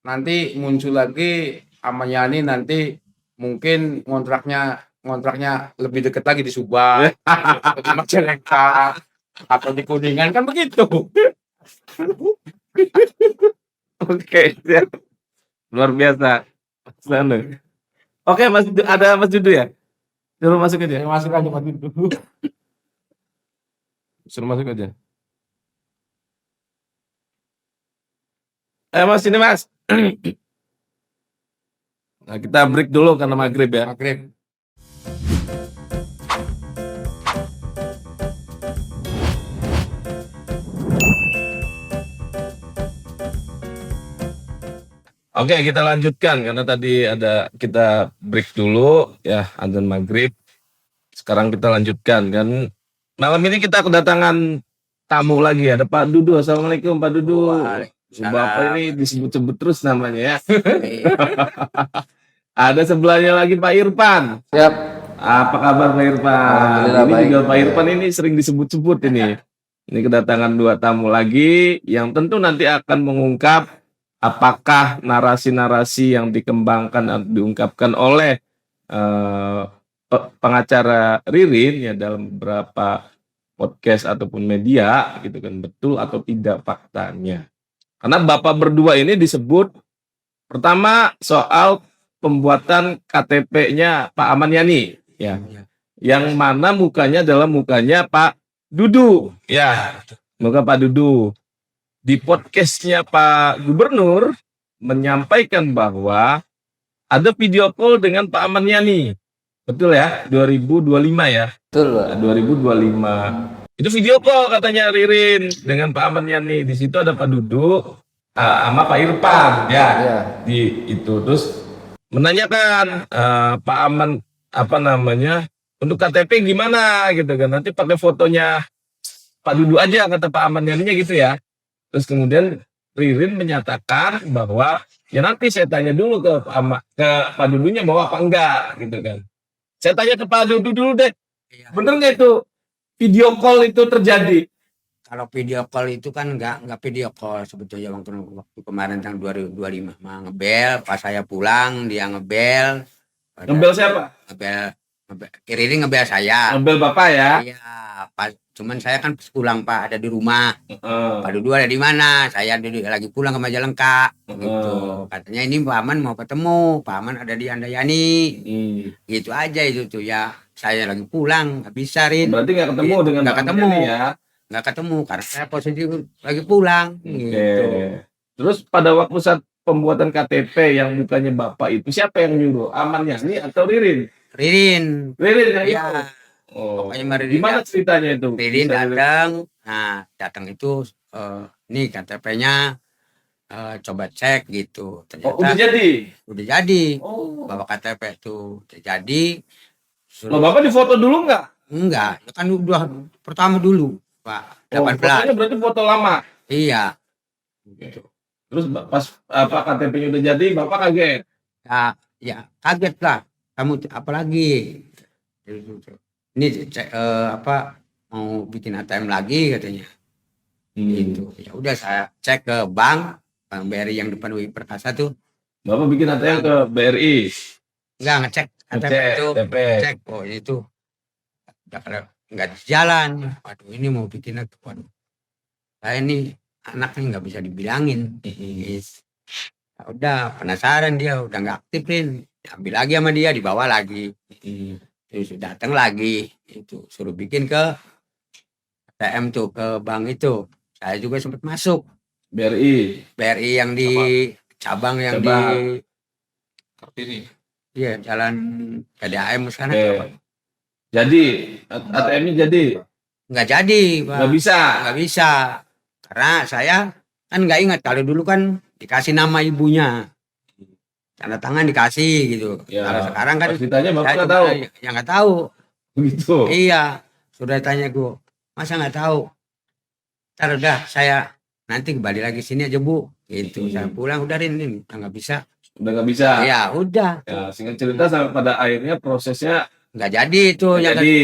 Nanti muncul lagi Ahmad Yani nanti mungkin ngontraknya lebih dekat lagi di Subang, atau di Majalengka, atau di Kuningan kan begitu. Oke, siap. Luar biasa. Sana. Oke, ada Mas Dudu ya? Suruh masuk aja. Masuk aja Mas Dudu. Suruh masuk aja. Mas, ini Mas. Nah, kita break dulu karena maghrib ya. Maghrib. Oke, kita lanjutkan karena tadi kita break dulu ya, azan maghrib. Sekarang kita lanjutkan kan. Malam ini kita kedatangan tamu lagi, ada Pak Dudu. Assalamualaikum Pak Dudu. Bapak ini disebut-sebut terus namanya ya. Ada sebelahnya lagi Pak Irfan. Siap. Apa kabar Pak Irfan? Alhamdulillah Ini baik. juga Pak Irfan ini sering disebut-sebut ini. Ini kedatangan dua tamu lagi yang tentu nanti akan mengungkap apakah narasi-narasi yang dikembangkan atau diungkapkan oleh pengacara Ririn ya dalam beberapa podcast ataupun media gitu kan, betul atau tidak faktanya. Karena Bapak berdua ini disebut pertama soal pembuatan KTP-nya Pak Ahmad Yani ya. Yang mana mukanya adalah mukanya Pak Dudu ya. Muka Pak Dudu. Di podcastnya Pak Gubernur menyampaikan bahwa ada video call dengan Pak Ahmad Yani. Betul ya? 2025 ya? Betul, Pak. 2025. Itu video call katanya Ririn dengan Pak Ahmad Yani. Di situ ada Pak Dudu sama Pak Irfan ya. Iya. Di itu terus menanyakan Pak Aman apa namanya untuk KTP gimana gitu kan. Nanti pakai fotonya Pak Dudu aja kata Pak Ahmad Yani gitu ya. Terus kemudian Ririn menyatakan bahwa ya nanti saya tanya dulu ke Pak Dudunya mau apa enggak gitu kan. Saya tanya ke Pak Dudu dulu deh. Iya. Bener nggak itu video call itu terjadi? Kalau video call itu kan nggak video call sebetulnya waktu kemarin tahun 2025 mah ngebel pas saya pulang dia ngebel. Ngebel siapa? Ngebel Ririn ngebel saya. Ngebel Bapak ya? Iya, pas cuman saya kan pulang Pak ada di rumah. Heeh. Pak Dudu ada di mana? Saya lagi pulang ke Majalengka. Gitu. Katanya ini Pak Aman mau ketemu. Pak Aman ada di Handayani. Gitu aja itu tuh ya. Saya lagi pulang, nggak bisa Rin. Berarti nggak ketemu Iya, dengan nggak Pak Ahmad ketemu. Yani ya? Nggak ketemu karena saya posisi lagi pulang. Oke. Gitu. Terus pada waktu saat pembuatan KTP yang mukanya Bapak itu siapa yang nyuruh? Ahmad Yani atau Ririn? Ririn. Ririn yang Iya. itu. Oh. Pokoknya Ririn Gimana ceritanya itu? Ririn Bisa datang. Nah, datang itu nih KTP-nya coba cek gitu. Oh, udah Ternyata jadi. udah jadi. Oh. Bawa KTP itu udah jadi. Loh, Bapak difoto dulu nggak? Enggak, ya kan udah pertama dulu, Pak. Oh, 18. fotonya berarti foto lama. Iya. Terus pas apa KTP-nya udah jadi, Bapak kaget. Ya kaget lah. Kamu apa lagi? Ini apa mau bikin ATM lagi katanya. Gitu. Ya udah saya cek ke bank BRI yang depan UI Perkasa tuh. Bapak bikin ATM ke BRI. Enggak ngecek ATM Ngecek, itu. TP. Cek oh itu udah kalau nggak jalan. Waduh ini mau bikin apa? Waduh. Saya ini anaknya nggak bisa dibilangin. Ya udah penasaran dia udah nggak aktifin. Ambil lagi sama dia dibawa lagi. Terus datang lagi itu suruh bikin ke ATM tuh ke bank itu. Saya juga sempat masuk BRI yang di cabang yang di Kartini. iya jalan KDAM sana. Jadi ATM-nya jadi Nggak jadi, Pak. nggak bisa. Nggak bisa. Karena saya kan nggak ingat kalau dulu kan dikasih nama ibunya. Tanda tangan dikasih gitu. Ya, Kalau sekarang kan pas ditanya Bapak saya nggak tahu. ya nggak tahu. Begitu. Iya, sudah tanya gue, masa nggak tahu? Ntar udah saya nanti kembali lagi sini aja Bu. Gitu. Saya pulang udah ini udah nggak bisa. Udah nggak bisa. Ya udah, Ya, singkat cerita sampai pada akhirnya prosesnya nggak jadi itu nggak yang jadi.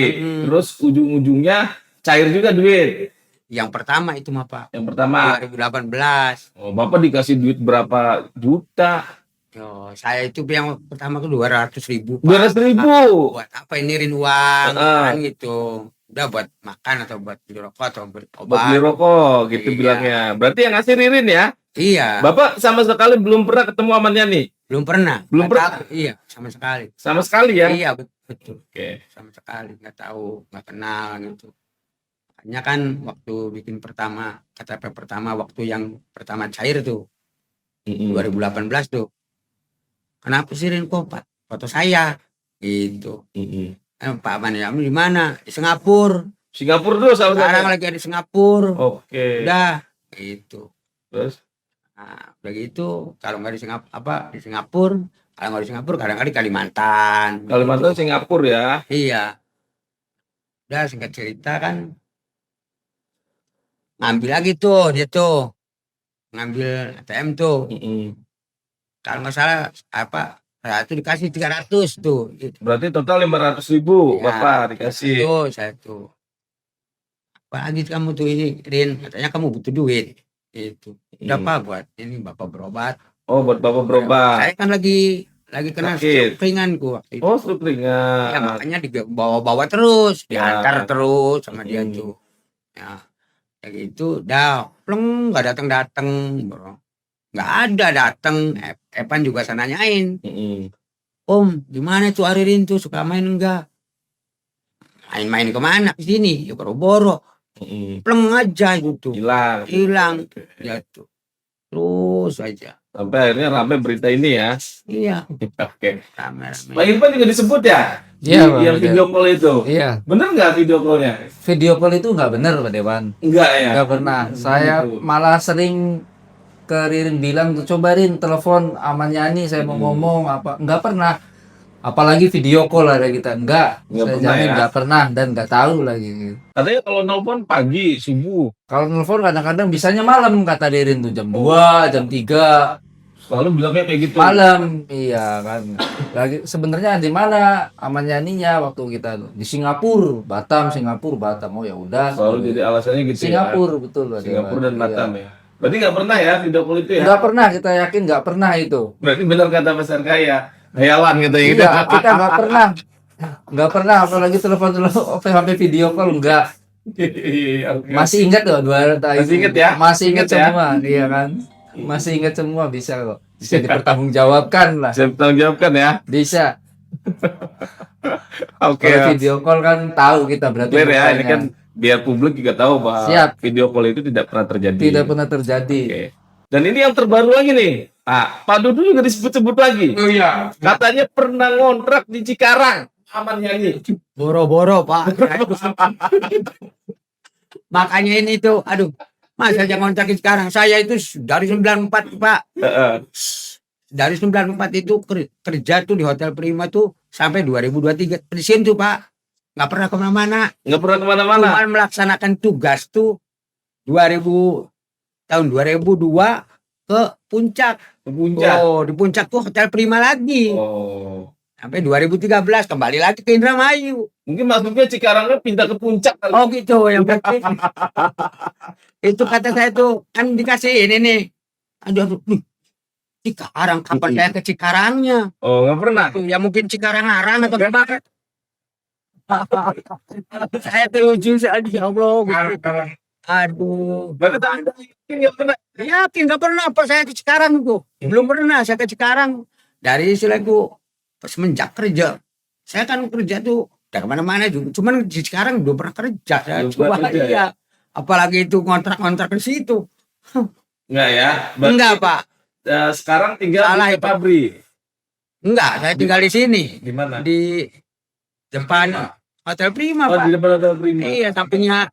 Terus ujung-ujungnya cair juga duit. yang pertama itu mah Pak. Yang pertama, 2018. oh, Bapak dikasih duit berapa juta? Yo, saya itu yang pertama ke 200.000 Pak. 200.000. Buat apa ini rin uang Heeh. kan gitu. Udah buat makan atau buat beli rokok atau beli Buat obat. beli rokok gitu Iya. bilangnya. Berarti yang ngasih Ririn ya? Iya, Bapak sama sekali belum pernah ketemu sama Yani? belum pernah. Belum Nggak pernah? tahu. Iya, sama sekali. Sama sekali ya? Iya, betul. Oke. Sama sekali nggak tahu, nggak kenal gitu. Hanya kan waktu bikin pertama KTP pertama waktu yang pertama cair tuh 2018 tuh. Kenapa sih Rin kok foto saya gitu. Pak Maniam di mana? Di Singapura. Singapura dulu Sekarang sahabatnya. lagi ada di Singapura. Oke. Udah gitu. Terus? Nah, udah gitu kalau nggak di Singapura di Singapura, kalau nggak di Singapura kadang-kadang di Kalimantan. Kalimantan gitu. Singapura ya? Iya. Udah singkat cerita kan ngambil lagi tuh dia tuh ngambil ATM tuh kalau nggak salah apa itu dikasih 300 tuh gitu. Berarti total 500.000 Ya, Bapak dikasih. Tuh saya tuh apa lagi kamu tuh ini Rin katanya kamu butuh duit itu udah Pak buat ini Bapak berobat. Oh, buat Bapak berobat. Saya kan lagi kena Sakit. stroke ringanku waktu itu. Oh, stroke ringan. Ya makanya dibawa-bawa terus, Ya. diantar terus sama dia tuh. Ya, kayak gitu, dah, pleng nggak datang, bro. Nggak ada datang. Evan juga saya nanyain, Om, gimana tuh Aririn tuh suka main enggak? Main-main kemana? Ke sini, ya boro-boro. Pleng aja gitu, hilang, jatuh. Terus aja. Sampai akhirnya rame berita ini ya. Iya, Oke. rame-rame. Pak Irfan juga disebut ya? Iya, Bang, Yang bener. video call itu. Iya, Bener nggak video callnya? video call itu nggak benar Pak Dewan. Enggak ya? Nggak pernah. Saya Gitu. malah sering ke Ririn bilang tuh coba Rin telepon sama Yani saya mau ngomong apa. Nggak pernah. Apalagi video call ada kita. Nggak. Nggak Saya pernah jamin ya? nggak pernah dan nggak tahu lagi. Katanya kalau nelpon pagi, subuh. Kalau nelfon kadang-kadang bisanya malam kata Ririn tuh jam 2, jam 3 Selalu bilangnya kayak gitu. malam. Iya kan. Lagi sebenarnya di mana sama Yaninya waktu kita tuh? Di Singapura, Batam, Oh ya udah. Selalu jadi alasannya gitu Singapura betul ya. Pak Singapura Dewan. dan Batam Iya. ya. Berarti nggak pernah ya video call itu ya? Nggak pernah, kita yakin nggak pernah itu. Berarti benar kata Mas Kaya. Hayalan katanya gitu. Iya, kita nggak pernah. Nggak pernah, apalagi telepon sampai video call nggak. Iya, oke. Masih ingat loh dua Masih ingat ya? Masih ingat Ingat ya? semua, iya kan? Masih ingat semua bisa kok. Bisa dipertanggungjawabkan lah. Saya bertanggung jawabkan ya. Bisa. Oke. Kalau video call kan tahu kita berarti Clear ya, ini mukanya. kan biar publik juga tahu bahwa Siap. video call itu tidak pernah terjadi. Tidak pernah terjadi. Oke. Dan ini yang terbaru lagi nih. Pak Dudu juga disebut-sebut lagi. Oh iya. Katanya pernah ngontrak di Cikarang. Aman nyanyi. Boro-boro Pak. Makanya ini tuh, aduh, masa jangan kontrakin sekarang. Saya itu dari 94 Pak. Dari 94 itu kerja tuh di Hotel Prima tuh sampai 2023. Pensiun tuh Pak. Nggak pernah kemana-mana. Nggak pernah kemana-mana. Cuma melaksanakan tugas tuh tahun 2002 ke Puncak. Ke Puncak. Oh, di Puncak tuh Hotel Prima lagi. Oh. Sampai 2013 kembali lagi ke Indramayu. Mungkin maksudnya Cikarangnya pindah ke Puncak kali. Oh gitu yang penting. Itu kata saya tuh kan dikasih ini nih. Aduh, nih, Cikarang kapan saya ke Cikarangnya? Oh, nggak pernah. Ya mungkin Cikarang Arang atau gimana? Saya tuh lucu saja ya Allah. Aduh. Baru tahu mungkin nggak pernah. Yakin gak pernah pas saya ke Cikarang tuh. Belum pernah saya ke Cikarang. Dari istilahku pas semenjak kerja. Saya kan kerja tuh dari kemana-mana juga. Cuman di Cikarang belum pernah kerja. Belum Coba pernah kerja, iya. Apalagi itu kontrak-kontrak ke situ. Enggak ya? Berarti, Enggak Pak. sekarang tinggal Salah di itu. Pabri. Enggak. Saya tinggal di sini. Di mana? Di depan Hotel Prima Oh, Pak. di depan Hotel Prima. Iya sampingnya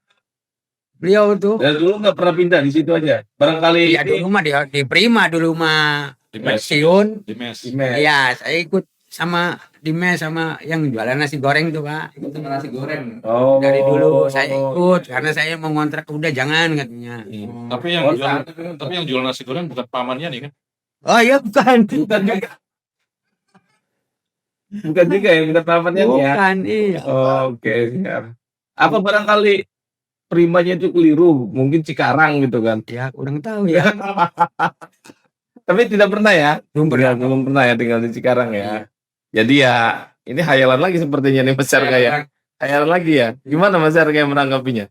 beliau tuh. Dan dulu nggak pernah pindah di situ aja. Barangkali Iya dulu mah di Prima dulu mah. Di mes. Pensiun. Di mes. di mes. Iya, saya ikut sama di mes sama yang jualan nasi goreng tuh Pak. Ikut sama nasi goreng. Oh. Dari dulu saya ikut karena saya mau ngontrak udah jangan katanya. Tapi yang Oh, jual, tapi yang jual nasi goreng bukan pamannya nih kan? Oh iya bukan. Bukan juga. Bukan juga ya, bukan pamannya ya. Bukan, iya. Oh, oke, siap. Apa barangkali Primanya itu keliru, mungkin Cikarang gitu kan. Ya kurang tahu ya. Tapi tidak pernah ya? Belum pernah. Belum pernah ya tinggal di Cikarang ya. Jadi ya ini hayalan lagi sepertinya nih Mas Arga ya. Hayalan lagi ya. Gimana Mas Arga yang menanggapinya?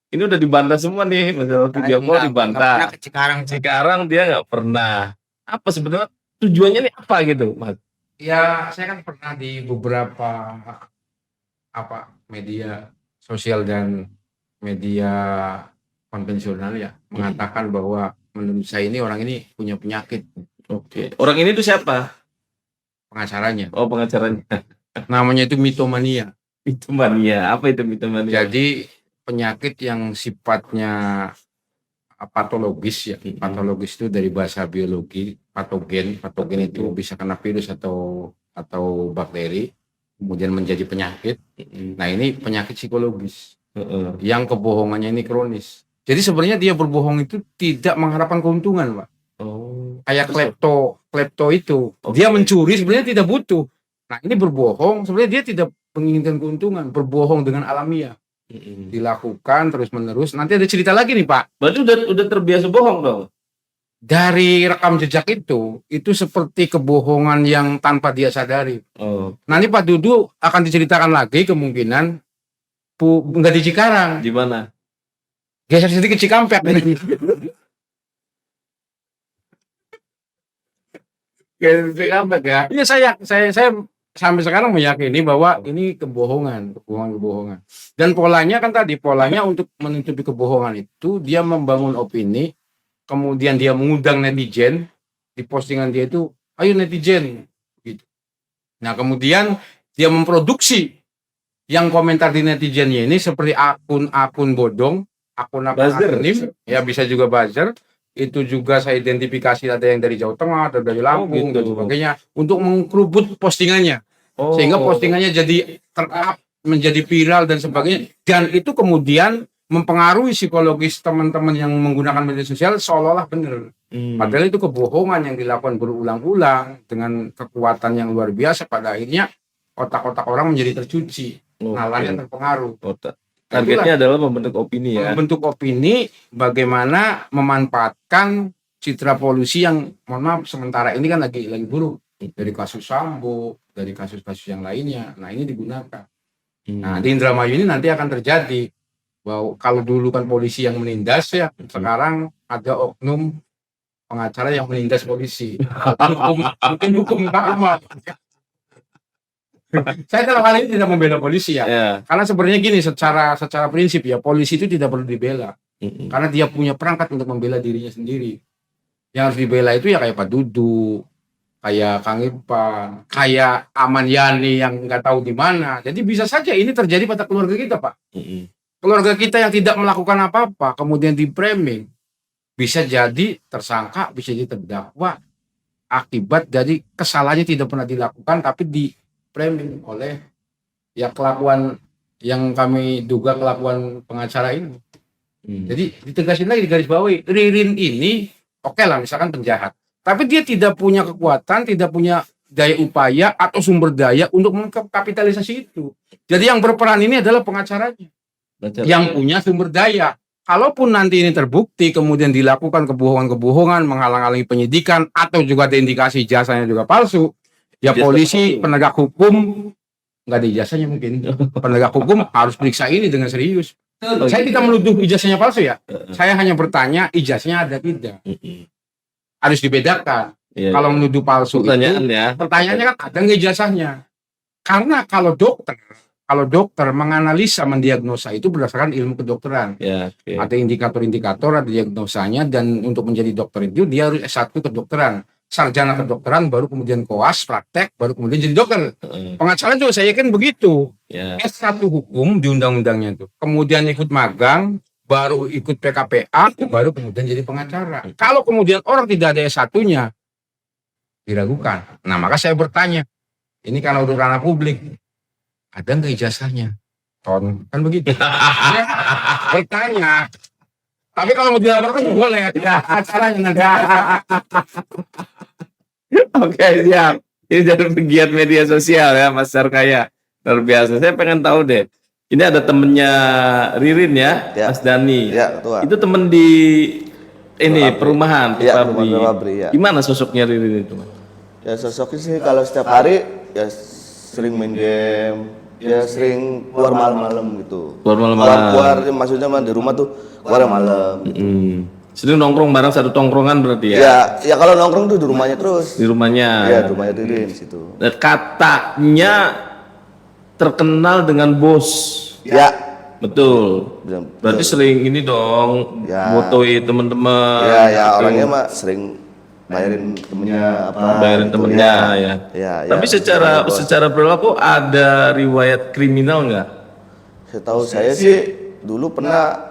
Ini udah dibantah semua nih, masalah video call Nggak dibantah. pernah ke Cikarang. Cikarang dia nggak pernah. Apa sebenarnya tujuannya nih apa gitu, Mas? Ya, saya kan pernah di beberapa media sosial dan media konvensional ya mengatakan bahwa menurut saya ini orang ini punya penyakit. Oke. Orang ini tuh siapa? Pengacaranya. Oh, pengacaranya. Namanya itu mitomania. Mitomania. Apa itu mitomania? Jadi penyakit yang sifatnya patologis ya. Patologis itu dari bahasa biologi patogen. Patogen itu bisa kena virus atau bakteri kemudian menjadi penyakit. Nah, ini penyakit psikologis. Yang kebohongannya ini kronis. Jadi sebenarnya dia berbohong itu tidak mengharapkan keuntungan, Pak. Oh. Kayak klepto itu. Oke. Dia mencuri sebenarnya tidak butuh. Nah, ini berbohong sebenarnya dia tidak menginginkan keuntungan, berbohong dengan alamiah. Dilakukan terus-menerus. Nanti ada cerita lagi nih, Pak. Berarti udah terbiasa bohong dong. Dari rekam jejak itu seperti kebohongan yang tanpa dia sadari. Oh. Nanti Pak Dudu akan diceritakan lagi kemungkinan enggak di Cikarang, Di mana? geser sedikit Cikampek. Cikampek ya. Iya, saya sampai sekarang meyakini bahwa ini kebohongan. Dan polanya kan tadi untuk menutupi kebohongan itu dia membangun opini, kemudian dia mengundang netizen di postingan dia itu, ayo netizen gitu. Nah, kemudian dia memproduksi yang komentar di netizennya ini seperti akun-akun bodong, akun-akun Buzzer. anonim, ya bisa juga buzzer. Itu juga saya identifikasi ada yang dari Jawa Tengah, ada dari Lampung dan gitu. sebagainya untuk mengkerubut postingannya. Oh. Sehingga postingannya jadi terap, menjadi viral dan sebagainya. Dan itu kemudian mempengaruhi psikologis teman-teman yang menggunakan media sosial seolah-olah benar. Padahal itu kebohongan yang dilakukan berulang-ulang dengan kekuatan yang luar biasa. Pada akhirnya otak-otak orang menjadi tercuci, nalarnya terpengaruh. Targetnya adalah membentuk opini ya. Membentuk opini bagaimana memanfaatkan citra polusi yang mohon maaf sementara ini kan lagi buruk dari kasus Sambo, dari kasus-kasus yang lainnya. Nah, ini digunakan. Nah, di Indramayu ini nanti akan terjadi bahwa kalau dulu kan polisi yang menindas ya, sekarang ada oknum pengacara yang menindas polisi. Mungkin hukum sama. Saya dalam hal ini tidak membela polisi ya. Karena sebenarnya gini, secara prinsip ya, polisi itu tidak perlu dibela. Karena dia punya perangkat untuk membela dirinya sendiri. Yang harus dibela itu ya kayak Pak Dudu, kayak Kang Ipan, kayak Aman Yani yang nggak tahu di mana. Jadi bisa saja ini terjadi pada keluarga kita, Pak. Keluarga kita yang tidak melakukan apa-apa, kemudian di framing, bisa jadi tersangka, bisa jadi terdakwa akibat dari kesalahannya tidak pernah dilakukan, tapi di framing oleh ya kelakuan yang kami duga kelakuan pengacara ini. Jadi ditegasin lagi, di garis bawahi, Ririn ini Oke lah, misalkan penjahat. Tapi dia tidak punya kekuatan, tidak punya daya upaya atau sumber daya untuk mengkapitalisasi itu. Jadi yang berperan ini adalah pengacaranya yang punya sumber daya. Kalaupun nanti ini terbukti, kemudian dilakukan kebohongan-kebohongan, menghalang-halangi penyidikan, atau juga ada indikasi jasanya juga palsu, ya polisi, penegak hukum, nggak ada ijazahnya mungkin. Penegak hukum harus periksa ini dengan serius. Saya tidak menuduh ijazahnya palsu ya. Saya hanya bertanya ijazahnya ada tidak. Harus dibedakan. Iya, Kalau menuduh palsu pertanyaan itu, ya. pertanyaannya kan ada nggak ijazahnya? Karena kalau dokter menganalisa, mendiagnosa itu berdasarkan ilmu kedokteran. Ya, oke. Ada indikator-indikator, ada diagnosanya, dan untuk menjadi dokter itu dia harus S1 kedokteran. Sarjana kedokteran, baru kemudian koas, praktek, baru kemudian jadi dokter. Pengacara juga saya yakin begitu. Ya. S1 hukum di undang-undangnya itu. Kemudian ikut magang, baru ikut PKPA, baru kemudian jadi pengacara. Kalau kemudian orang tidak ada S1-nya, diragukan. Nah, maka saya bertanya, ini karena udah ranah publik, ada nggak ijazahnya? Kan begitu. Ya, bertanya. Tapi kalau mau dilaporkan boleh, ya acaranya nanti. Oke, siap. Ini jadi pegiat media sosial ya, Mas Sarkaya. Luar biasa. Saya pengen tahu deh. Ini ada temennya Ririn ya, Ya. Mas Dani. Ya, ketua. Itu temen di ini perumahan, Iya, Pabri. perumahan Pabri, ya. Gimana sosoknya Ririn itu, Mas? Ya sosoknya sih kalau setiap hari ya sering main game, ya sering keluar malam-malam gitu. Keluar malam-malam. Keluar maksudnya mah di rumah tuh keluar malam. Sering nongkrong bareng satu tongkrongan berarti ya? Ya, ya kalau nongkrong tuh di rumahnya terus. Di rumahnya. Ya, di rumahnya Ririn situ. Dan katanya terkenal dengan bos. Ya, Betul. betul. Berarti sering ini dong, Ya. motoi teman-teman. Ya, ya gitu. orangnya mah sering bayarin temennya apa. Bayarin gitu, temennya ya. Ya, Tapi ya, secara bos. secara perilaku ada riwayat kriminal nggak? Setahu saya sih dulu pernah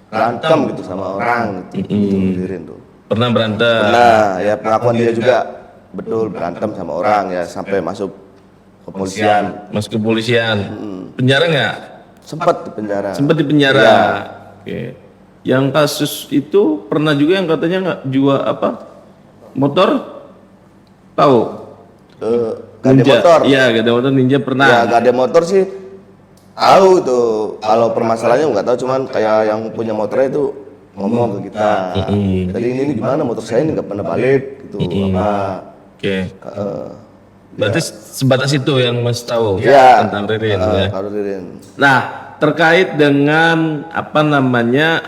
berantem gitu sama orang gitu. Ririn tuh. Pernah berantem? Nah, ya pengakuan dia juga betul berantem sama orang ya sampai masuk kepolisian. Masuk kepolisian. Penjara nggak? Sempat di penjara. Sempat di penjara. Iya. Oke. Yang kasus itu pernah juga yang katanya nggak jual apa? Motor? Tahu? Gade motor. Iya, gade motor ninja pernah. Ya, gade motor sih tahu tuh. Kalau permasalahannya nggak tahu, cuman kayak yang punya motornya itu ngomong ke kita. Jadi ini gimana motor saya ini nggak pernah balik gitu. Apa? Oke. Berarti sebatas itu yang Mas tahu Ya. tentang Ririn ya. Kalau Ririn. Nah, terkait dengan apa namanya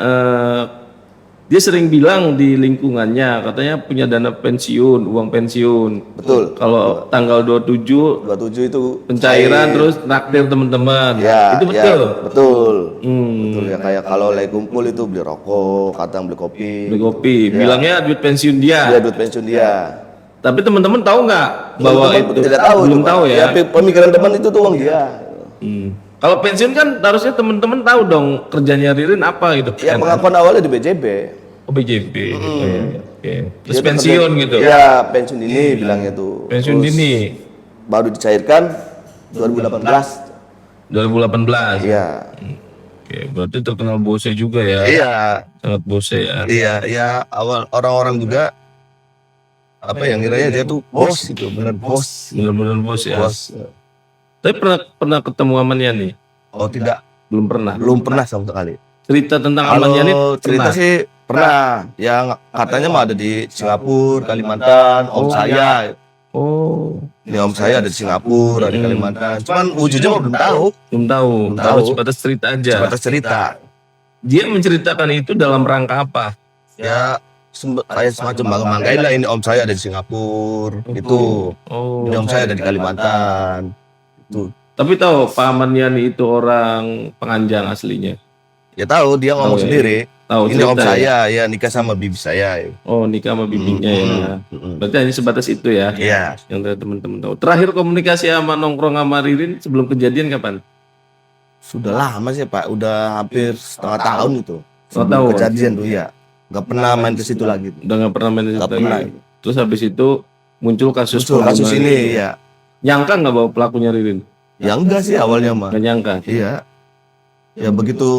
dia sering bilang di lingkungannya katanya punya dana pensiun, uang pensiun. Betul. Kalau tanggal 27 27 itu pencairan cair. terus naktir teman-teman. Ya, Itu ya, betul. betul. Betul ya kayak kalau lagi kumpul itu beli rokok, kadang beli kopi. Beli kopi, bilangnya duit pensiun dia. Dia duit pensiun dia. Tapi teman-teman tahu nggak bahwa Teman-teman itu tidak tahu belum itu, Pak. tahu ya. Pemikiran teman itu tuh uang dia. Kalau pensiun kan harusnya teman-teman tahu dong kerjanya Ririn apa gitu. Ya kan? pengakuan awalnya di BJB. Oh, BJP. Oh, iya, iya. Oke. Terus Dia tuh pensiun kerja- gitu. Ya pensiun dini bilangnya tuh. Pensiun Terus dini baru dicairkan 2018. 2018. Iya. Oke, berarti terkenal bose juga ya. Iya. Sangat bose ya. Iya, ya awal orang-orang juga apa yang kiranya dia tuh bos gitu, bener bos. Benar-benar bos ya. Bos. Tapi pernah ketemu sama Yani? Oh tidak, Belum pernah. belum pernah sama sekali. Cerita tentang Aman Yani Kalau cerita pernah? sih pernah, yang katanya mah ada di Singapura, Kalimantan, om saya. Oh, Ini om saya ada di Singapura, ada di Kalimantan. Cuman wujudnya mah belum tahu. belum tahu. Belum Baru tahu. sebatas cerita aja. Sebatas cerita. Dia menceritakan itu dalam rangka apa? Ya kayak semacam bangga-banggain lah ini om saya ada di Singapura. Itu. Oh. Ini om saya ada di Kalimantan. Itu. Tapi tahu Pak Aman Yani itu orang Penganjang aslinya. Ya tahu dia ngomong Tahu ya. sendiri. Tahu Ini om cerita ya? saya ya nikah sama bibi saya. Oh, nikah sama bibinya ya. Berarti hanya sebatas itu ya. Iya. Yang dari teman-teman tahu. Terakhir komunikasi sama nongkrong sama Ririn sebelum kejadian kapan? Sudah lama sih Pak, udah hampir setengah tahun itu. Setengah tahun? Kejadian tuh ya. Nggak pernah main ke situ lagi. Udah nggak pernah main Nggak lagi. pernah. Terus habis itu muncul kasus Muncul kasus pembunuhan. ini ya. Nyangka nggak bahwa pelakunya Ririn? Ya enggak sih awalnya mah. Nggak nyangka. Iya. Ya begitu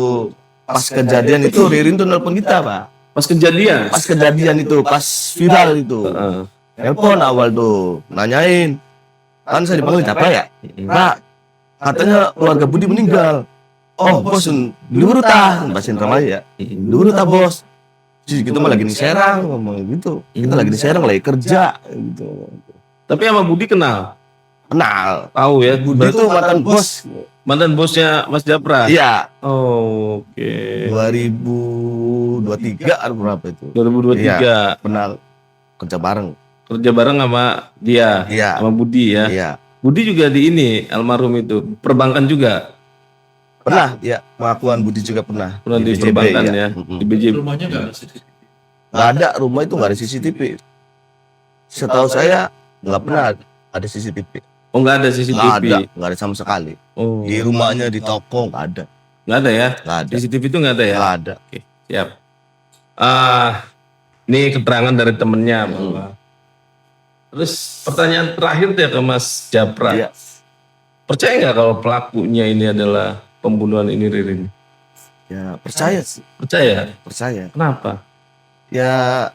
pas kejadian itu Ririn tuh nelpon kita Pak. Pas kejadian. Pas kejadian itu, pas viral itu. Heeh. Telepon awal tuh, nanyain. Kan saya dipanggil siapa ya? Pak, katanya keluarga Budi meninggal. Oh bos, beli urut tah, bahasa Indramayu ya. Beli urut tah bos. Jadi kita mah lagi di Serang, ngomong gitu. Kita lagi di Serang, lagi kerja gitu. Tapi sama Budi kenal. Kenal. Tahu ya. Budi itu mantan bos. Mantan bosnya Mas Japra. Iya, Oh, oke. 2023 atau berapa itu? 2023 Kenal, kerja bareng. kerja bareng sama dia, Iya. sama Budi ya. Iya. Budi juga di ini almarhum itu perbankan juga. Pernah, ya. Pengakuan Budi juga pernah. Pernah di BJB, perbankan iya. ya. Mm-mm. Di BJB. Rumahnya nggak ada CCTV. Nggak ada, rumah itu nggak ada CCTV. Setahu saya nggak pernah ada CCTV. Oh, nggak ada Nggak CCTV. ada sama sekali. Oh, Di rumahnya, di toko nggak ada. nggak ada ya. Nggak ada. CCTV itu nggak ada ya. Nggak ada. Oke, siap. Ini keterangan dari temennya bahwa. Terus pertanyaan terakhir ya ke Mas Japra. Iya. Percaya nggak kalau pelakunya ini adalah pembunuhan ini Ririn? Ya percaya sih, Percaya? percaya. Kenapa? Ya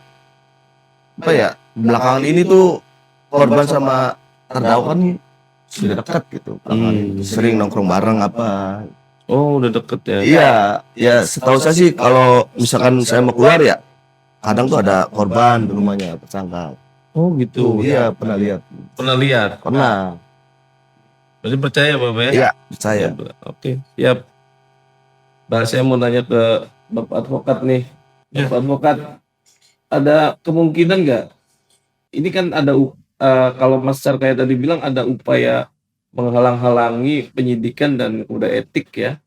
apa ya? Belakangan ini tuh korban sama terdakwa kan sudah dekat gitu. Belakangan ini. Sering nongkrong bareng apa. Oh, udah deket ya. Iya, ya setahu saya sih kalau misalkan saya mau keluar ya, kadang tuh ada korban di rumahnya tersangka. Oh, gitu. Tuh, iya pernah lihat. Pernah lihat? Pernah. Berarti percaya Bapak ya? Iya, percaya. Oke, siap. Bah, saya mau nanya ke Bapak Advokat nih. Ya. Bapak Advokat, ada kemungkinan nggak? Ini kan ada, kalau Mas Char kayak tadi bilang ada upaya menghalang-halangi penyidikan dan kode etik ya,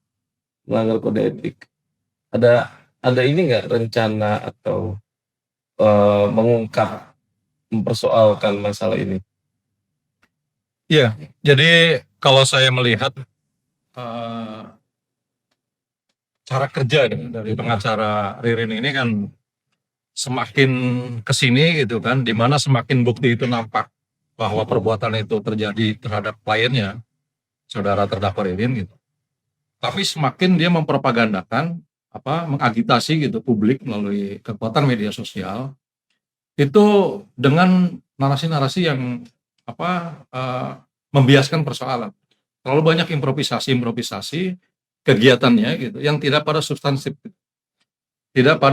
melanggar kode etik. Ada ini nggak rencana atau mengungkap, mempersoalkan masalah ini? Iya, jadi kalau saya melihat cara kerja dari pengacara Ririn ini kan semakin kesini gitu kan, dimana semakin bukti itu nampak bahwa perbuatan itu terjadi terhadap kliennya, saudara terdakwa Ririn gitu. Tapi semakin dia mempropagandakan, mengagitasi gitu publik melalui kekuatan media sosial itu dengan narasi-narasi yang membiaskan persoalan. Terlalu banyak improvisasi kegiatannya gitu yang tidak pada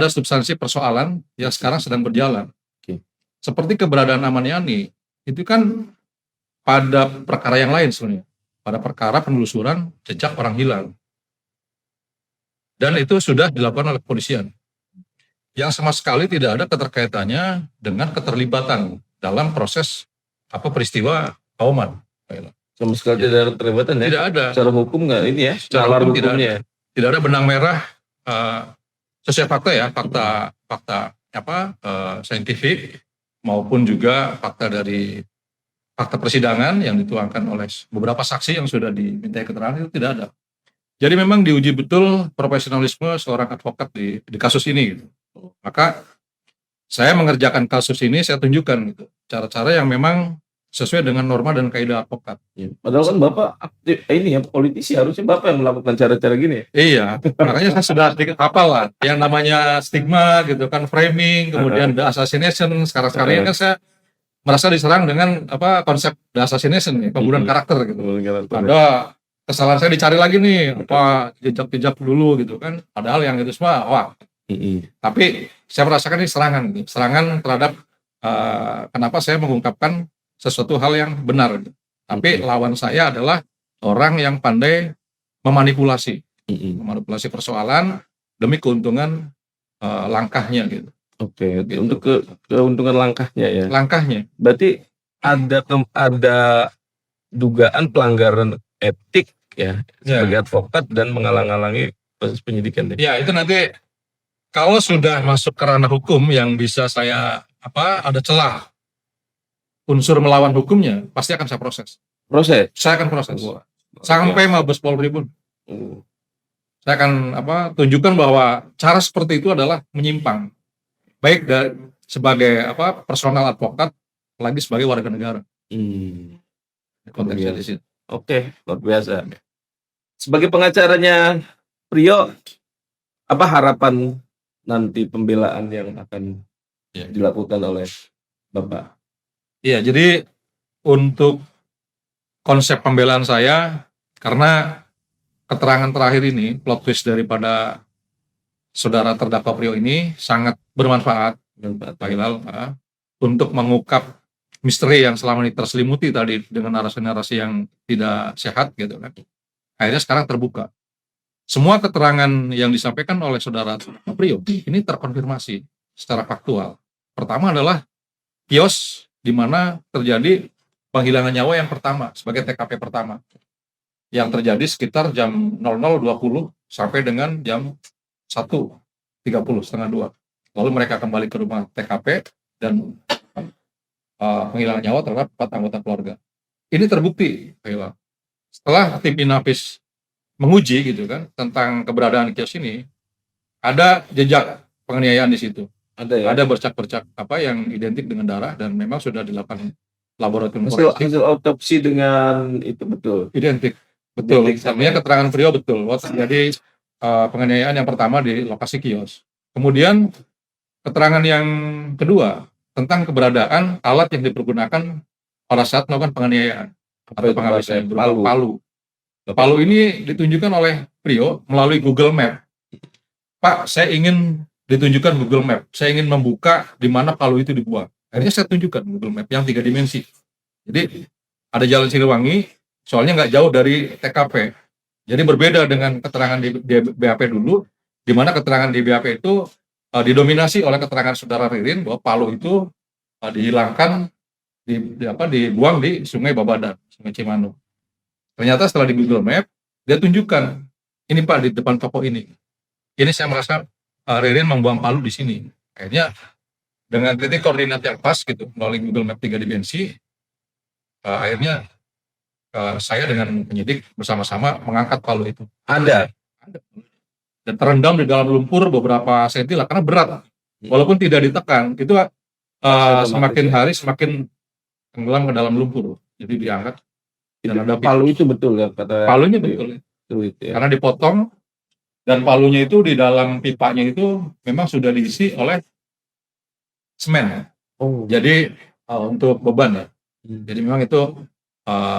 substansi persoalan yang sekarang sedang berjalan. Oke. Seperti keberadaan Ahmad Yani itu kan pada perkara yang lain sebenarnya, pada perkara penelusuran jejak orang hilang, dan itu sudah dilakukan oleh kepolisian yang sama sekali tidak ada keterkaitannya dengan keterlibatan dalam proses peristiwa Kauman. Sama sekali tidak ada keterlibatan ya? Tidak ada. Secara hukum nggak ini ya? Secara Nalar hukum tidak hukumnya ya? Tidak ada benang merah sesuai fakta ya, fakta saintifik maupun juga fakta dari fakta persidangan yang dituangkan oleh beberapa saksi yang sudah dimintai keterangan itu tidak ada. Jadi memang diuji betul profesionalisme seorang advokat di kasus ini gitu. Maka saya mengerjakan kasus ini, saya tunjukkan gitu cara-cara yang memang sesuai dengan norma dan kaidah advokat. Padahal kan Bapak aktif, ini ya politisi, harusnya Bapak yang melakukan cara-cara gini ya? Iya, makanya saya sudah hafal lah yang namanya stigma gitu kan, framing, kemudian the assassination. Sekarang ini kan saya merasa diserang dengan konsep the assassination nih, pembunuhan karakter gitu. Ada kesalahan saya dicari lagi nih, jejak-jejak dulu gitu kan. Padahal yang itu semua wah. Tapi saya merasakan ini serangan terhadap kenapa saya mengungkapkan sesuatu hal yang benar. Tapi lawan saya adalah orang yang pandai memanipulasi persoalan demi keuntungan langkahnya gitu. Oke, untuk keuntungan langkahnya ya. Langkahnya. Berarti ada dugaan pelanggaran etik ya sebagai advokat dan menghalang-halangi proses penyidikan. Ya, itu nanti kalau sudah masuk ke ranah hukum yang bisa saya ada celah unsur melawan hukumnya, pasti akan saya proses. Saya akan proses. Sampai Mabes Polri pun. Saya akan tunjukkan bahwa cara seperti itu adalah menyimpang. Baik sebagai personal advokat, lagi sebagai warga negara. Konteksnya di situ. Oke, luar biasa. Sebagai pengacaranya Prio, apa harapan nanti pembelaan yang akan Ya. dilakukan oleh Bapak? Iya, jadi untuk konsep pembelaan saya, karena keterangan terakhir ini, plot twist daripada saudara terdakwa Prio ini sangat bermanfaat, Pak Hilal, untuk mengungkap misteri yang selama ini terselimuti tadi dengan narasi-narasi yang tidak sehat gitu kan. Akhirnya sekarang terbuka. Semua keterangan yang disampaikan oleh saudara Prio ini terkonfirmasi secara faktual. Pertama adalah kios di mana terjadi penghilangan nyawa yang pertama sebagai TKP pertama yang terjadi sekitar jam 00.20 sampai dengan jam 1.30 setengah 2. Lalu mereka kembali ke rumah TKP dan penghilangan nyawa terhadap 4 anggota keluarga. Ini terbukti, Pak Hilal. Setelah tim Inafis menguji gitu kan tentang keberadaan kios ini, ada jejak penganiayaan di situ. Ada ya? Ada bercak-bercak apa yang identik dengan darah dan memang sudah dilakukan laboratorium Hasil, forensik. hasil autopsi dengan itu betul. Identik, betul. Identik sama Artinya ya? keterangan Prio betul. Waktu terjadi penganiayaan yang pertama di lokasi kios. Kemudian keterangan yang kedua tentang keberadaan alat yang dipergunakan pada saat melakukan penganiayaan Apa atau itu penghabisan bahasanya? berupa palu. Palu ini ditunjukkan oleh Prio melalui Google Map. Pak, saya ingin ditunjukkan Google Map. Saya ingin membuka di mana palu itu dibuang. Akhirnya saya tunjukkan Google Map yang 3 dimensi. Jadi ada jalan Siliwangi, soalnya nggak jauh dari TKP. Jadi berbeda dengan keterangan di BAP dulu, di mana keterangan di BAP itu didominasi oleh keterangan saudara Ririn bahwa palu itu dihilangkan, dibuang di Sungai Babadan, Sungai Cimanuk. Ternyata setelah di Google Map, dia tunjukkan, ini Pak di depan toko ini. Ini saya merasa Ririn membuang palu di sini. Akhirnya dengan titik koordinat yang pas gitu, melalui Google Map 3 dimensi, akhirnya saya dengan penyidik bersama-sama mengangkat palu itu. Ada. Dan terendam di dalam lumpur beberapa senti lah, karena berat. Walaupun tidak ditekan, itu semakin hari semakin tenggelam ke dalam lumpur. Jadi diangkat. Dan ada Palu itu betul ya kata. palunya betul. Itu ya. Karena dipotong dan palunya itu di dalam pipanya itu memang sudah diisi oleh semen. Oh. Jadi untuk beban ya. Jadi memang itu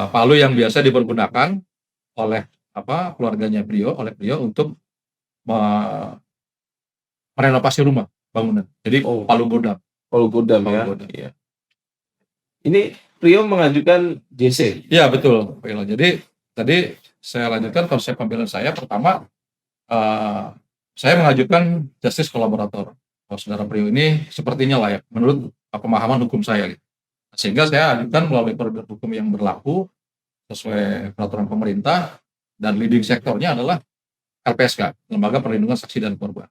palu yang biasa dipergunakan oleh keluarganya Prio, oleh Prio untuk merenovasi rumah bangunan. Jadi palu godam. Palu godam ya. Iya. Ini Prio mengajukan JC. Iya betul, Pak Ilham. Jadi tadi saya lanjutkan konsep pembelaan saya. Pertama, saya mengajukan justice kolaborator. Saudara Prio ini sepertinya layak menurut pemahaman hukum saya. Sehingga saya ajukan melalui prosedur hukum yang berlaku sesuai peraturan pemerintah dan leading sektornya adalah LPSK, Lembaga Perlindungan Saksi dan Korban.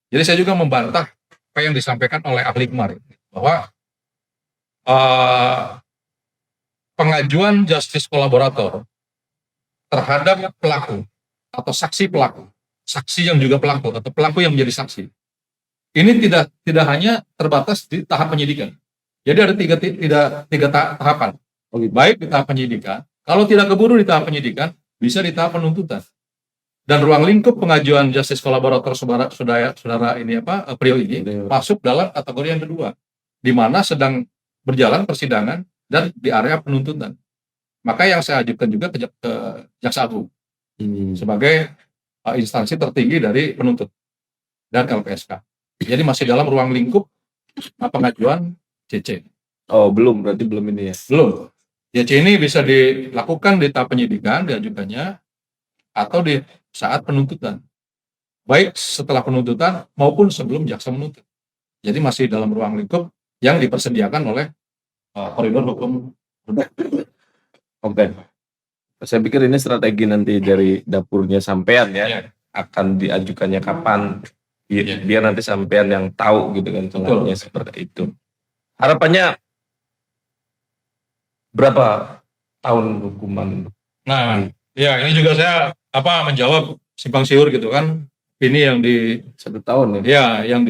Jadi saya juga membantah apa yang disampaikan oleh ahli kemarin bahwa pengajuan justice kolaborator terhadap pelaku atau saksi pelaku, saksi yang juga pelaku atau pelaku yang menjadi saksi, ini tidak hanya terbatas di tahap penyidikan. Jadi ada tiga tahapan. Baik di tahap penyidikan, kalau tidak keburu di tahap penyidikan, bisa di tahap penuntutan. Dan ruang lingkup pengajuan justice kolaborator saudara ini Prio ini masuk dalam kategori yang kedua, di mana sedang berjalan persidangan dan di area penuntutan. Maka yang saya ajukan juga ke Jaksa Agung sebagai instansi tertinggi dari penuntut dan LPSK. Jadi masih dalam ruang lingkup pengajuan JC. Oh, berarti belum ini ya? Belum. JC ini bisa dilakukan di tahap penyidikan, diajukannya, atau di saat penuntutan. Baik setelah penuntutan maupun sebelum jaksa menuntut. Jadi masih dalam ruang lingkup yang dipersediakan oleh koridor hukum. Oke. Saya pikir ini strategi nanti dari dapurnya sampean ya. Ya. Akan diajukannya kapan. Biar nanti sampean yang tahu gitu kan celahnya seperti itu. Harapannya berapa tahun hukuman? Nah, ya ini juga saya menjawab simpang siur gitu kan. Ini yang 1 tahun ya? Ya, yang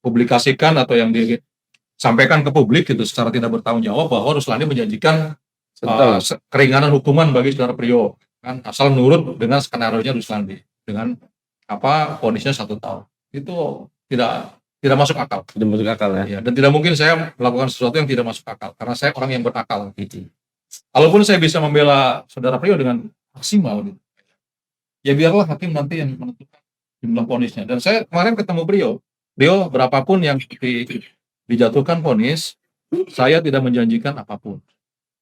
dipublikasikan atau yang disampaikan ke publik gitu secara tidak bertanggung jawab bahwa Ruslandi menjanjikan keringanan hukuman bagi saudara Prio kan asal nurut dengan skenario nya Ruslandi dengan vonisnya 1 tahun. Itu tidak masuk akal. Tidak masuk akal ya. Ya, dan tidak mungkin saya melakukan sesuatu yang tidak masuk akal karena saya orang yang berakal. Walaupun saya bisa membela saudara Prio dengan maksimal gitu. Ya biarlah hakim nanti yang menentukan jumlah vonisnya. Dan saya kemarin ketemu Prio berapapun yang dijatuhkan vonis, saya tidak menjanjikan apapun.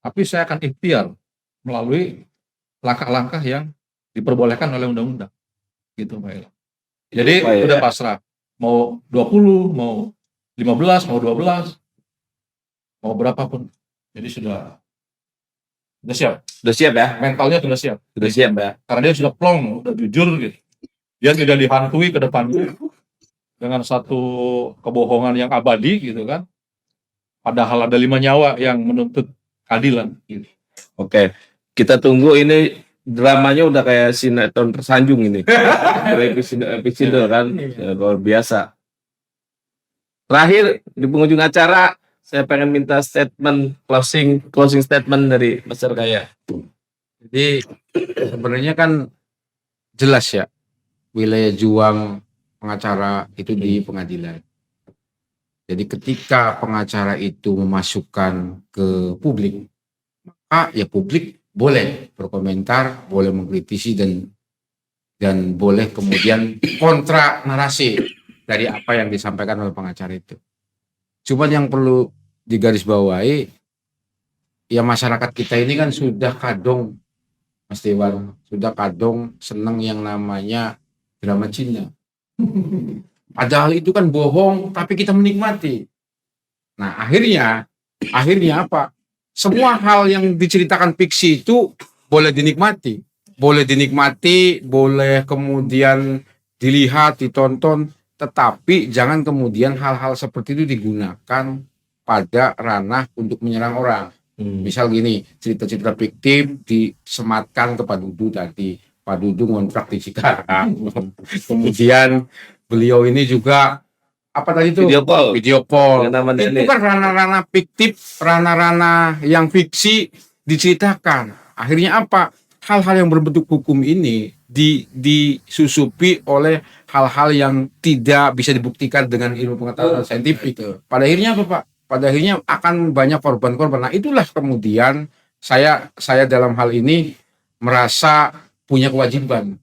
Tapi saya akan ikhtiar melalui langkah-langkah yang diperbolehkan oleh undang-undang. Gitu, Pak Ilham. Jadi Baik, udah ya. pasrah. Mau 20, mau 15, mau 12, mau berapapun. Jadi sudah siap. Sudah siap ya? Mentalnya sudah siap. Sudah siap ya? Karena dia sudah plong, udah jujur gitu. Dia tidak dihantui ke depan dengan satu kebohongan yang abadi gitu kan. Padahal ada 5 nyawa yang menuntut keadilan. Gitu. Oke. Kita tunggu ini dramanya udah kayak sinetron tersanjung ini. Episode kan ya, luar biasa. Terakhir di penghujung acara saya pengen minta statement closing statement dari Mas Serkaya. Jadi sebenarnya kan jelas ya wilayah juang pengacara itu di pengadilan. Jadi ketika pengacara itu memasukkan ke publik, maka ya publik boleh berkomentar, boleh mengkritisi dan boleh kemudian kontra narasi dari apa yang disampaikan oleh pengacara itu. Cuman yang perlu digarisbawahi, ya masyarakat kita ini kan sudah kadung, Mas Dewan, sudah kadung seneng yang namanya drama Cina. Padahal itu kan bohong, tapi kita menikmati. Nah akhirnya apa? Semua hal yang diceritakan fiksi itu boleh dinikmati, boleh kemudian dilihat, ditonton, tetapi jangan kemudian hal-hal seperti itu digunakan pada ranah untuk menyerang orang. Misal gini, cerita-cerita fiktif disematkan ke Pak Dudu tadi. Pak Dudu ngontrak di Cikarang. Kemudian beliau ini juga apa tadi itu? Video call. Itu kan ranah-ranah fiktif, ranah-ranah yang fiksi diceritakan. Akhirnya apa? Hal-hal yang berbentuk hukum ini disusupi oleh hal-hal yang tidak bisa dibuktikan dengan ilmu pengetahuan saintifik. Pada akhirnya apa, Pak? Pada akhirnya akan banyak korban-korban. Nah, itulah kemudian saya dalam hal ini merasa punya kewajiban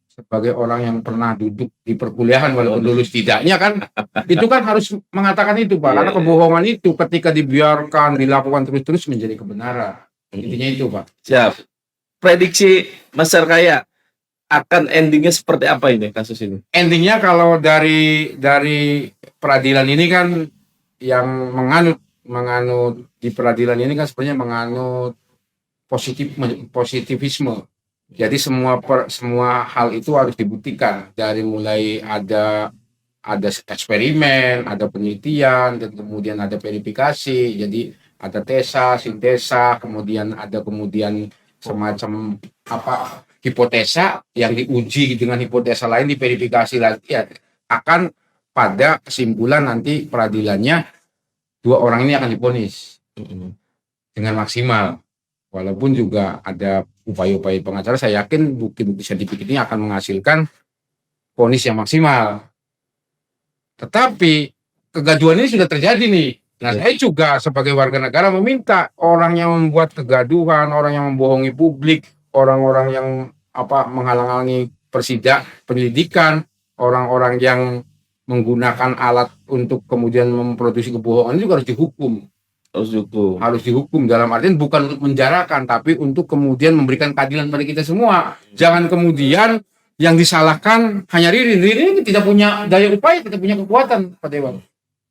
sebagai orang yang pernah duduk di perkuliahan walaupun lulus tidaknya kan itu kan harus mengatakan itu, Pak. Karena kebohongan itu ketika dibiarkan dilakukan terus-terus menjadi kebenaran. Intinya itu, Pak. Siap. Prediksi Mas Serkaya akan endingnya seperti apa ini kasus ini? Endingnya kalau dari peradilan ini kan yang menganut di peradilan ini kan sebenarnya menganut positivisme. Jadi semua hal itu harus dibuktikan dari mulai ada eksperimen, ada penelitian, dan kemudian ada verifikasi. Jadi ada tesa, sintesa, kemudian semacam hipotesa yang diuji dengan hipotesa lain, diverifikasi lagi, ya akan pada kesimpulan nanti peradilannya 2 orang ini akan divonis dengan maksimal. Walaupun juga ada upaya-upaya pengacara, saya yakin bukti-bukti saintifik ini akan menghasilkan vonis yang maksimal. Tetapi kegaduhan ini sudah terjadi nih. Nah, saya juga sebagai warga negara meminta orang yang membuat kegaduhan, orang yang membohongi publik, orang-orang yang menghalang-halangi penyelidikan, orang-orang yang menggunakan alat untuk kemudian memproduksi kebohongan juga harus dihukum. Harus dihukum dalam artian bukan untuk menjarakan, tapi untuk kemudian memberikan keadilan pada kita semua. Jangan kemudian yang disalahkan hanya Ririn. Ririn tidak punya daya upaya, tidak punya kekuatan, Pak Dewan.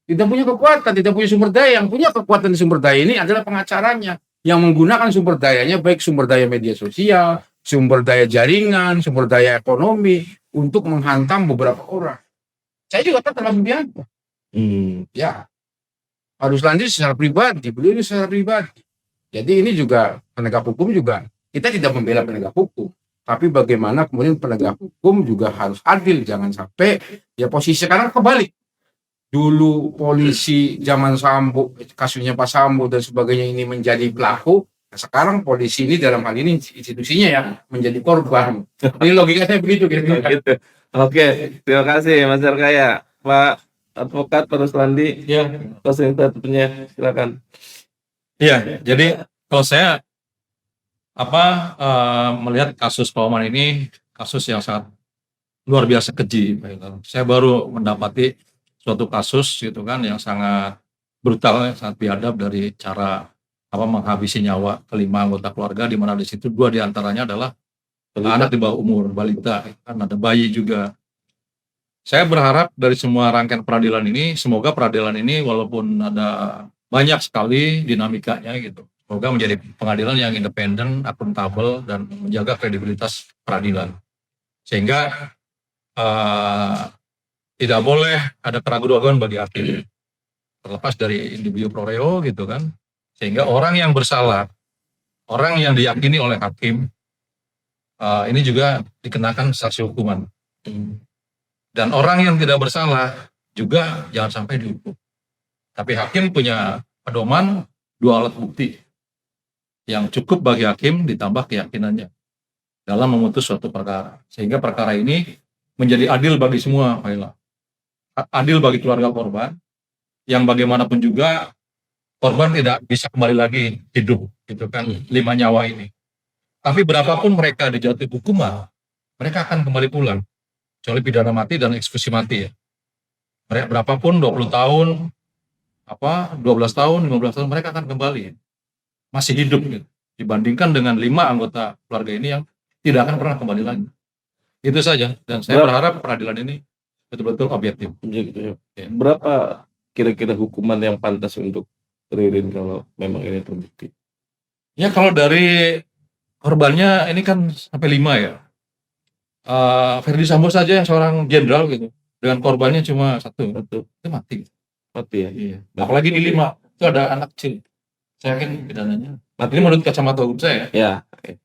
Tidak punya kekuatan, tidak punya sumber daya. Yang punya kekuatan di sumber daya ini adalah pengacaranya yang menggunakan sumber dayanya, baik sumber daya media sosial, sumber daya jaringan, sumber daya ekonomi untuk menghantam beberapa orang. Saya juga termasuk biasa. Ya, harus lanjut secara pribadi, beliau secara pribadi. Jadi ini juga penegak hukum juga, kita tidak membela penegak hukum, tapi bagaimana kemudian penegak hukum juga harus adil, jangan sampai ya posisi sekarang kebalik. Dulu polisi zaman Sambo, kasusnya Pak Sambo dan sebagainya ini menjadi pelaku, sekarang polisi ini dalam hal ini institusinya ya menjadi korban. Ini logikanya begitu gitu. Oke, terima kasih Mas Arkaya. Pak Advokat Pak Ruslandi, Ya, closing statement-nya silakan. iya. Jadi kalau saya melihat kasus Pak Oman ini kasus yang sangat luar biasa keji, Pak Hilal. Saya baru mendapati suatu kasus gitu kan yang sangat brutal, sangat biadab dari cara menghabisi nyawa kelima anggota keluarga, di mana di situ 2 diantaranya adalah anak di bawah umur, balita, kan ada bayi juga. Saya berharap dari semua rangkaian peradilan ini, semoga peradilan ini walaupun ada banyak sekali dinamikanya gitu, semoga menjadi pengadilan yang independen, akuntabel, dan menjaga kredibilitas peradilan. Sehingga tidak boleh ada keraguan-keraguan bagi hakim, terlepas dari individu pro reo gitu kan. Sehingga orang yang bersalah, orang yang diyakini oleh hakim, ini juga dikenakan sanksi hukuman. Dan orang yang tidak bersalah juga jangan sampai dihukum. Tapi hakim punya pedoman 2 alat bukti yang cukup bagi hakim ditambah keyakinannya dalam memutus suatu perkara. Sehingga perkara ini menjadi adil bagi semua, Pak Ila. Adil bagi keluarga korban, yang bagaimanapun juga korban tidak bisa kembali lagi hidup, gitu kan, 5 nyawa ini. Tapi berapapun mereka dijatuhi hukuman, mereka akan kembali pulang. Kecuali pidana mati dan eksekusi mati ya. Mereka berapapun 20 tahun, 12 tahun, 15 tahun, mereka akan kembali. Masih hidup gitu. Dibandingkan dengan 5 anggota keluarga ini yang tidak akan pernah kembali lagi. Itu saja. Dan saya berharap peradilan ini betul-betul objektif. Gitu ya. Berapa kira-kira hukuman yang pantas untuk Ririn kalau memang ini terbukti? Ya kalau dari korbannya ini kan sampai 5 ya. Ferdy Sambo saja yang seorang jenderal gitu, dengan korbannya cuma 1, itu mati. Mati ya? Iya. Apalagi di 5 itu ada anak kecil. Saya yakin pidananya. Ini menurut kacamata hukum saya. Ya, oke,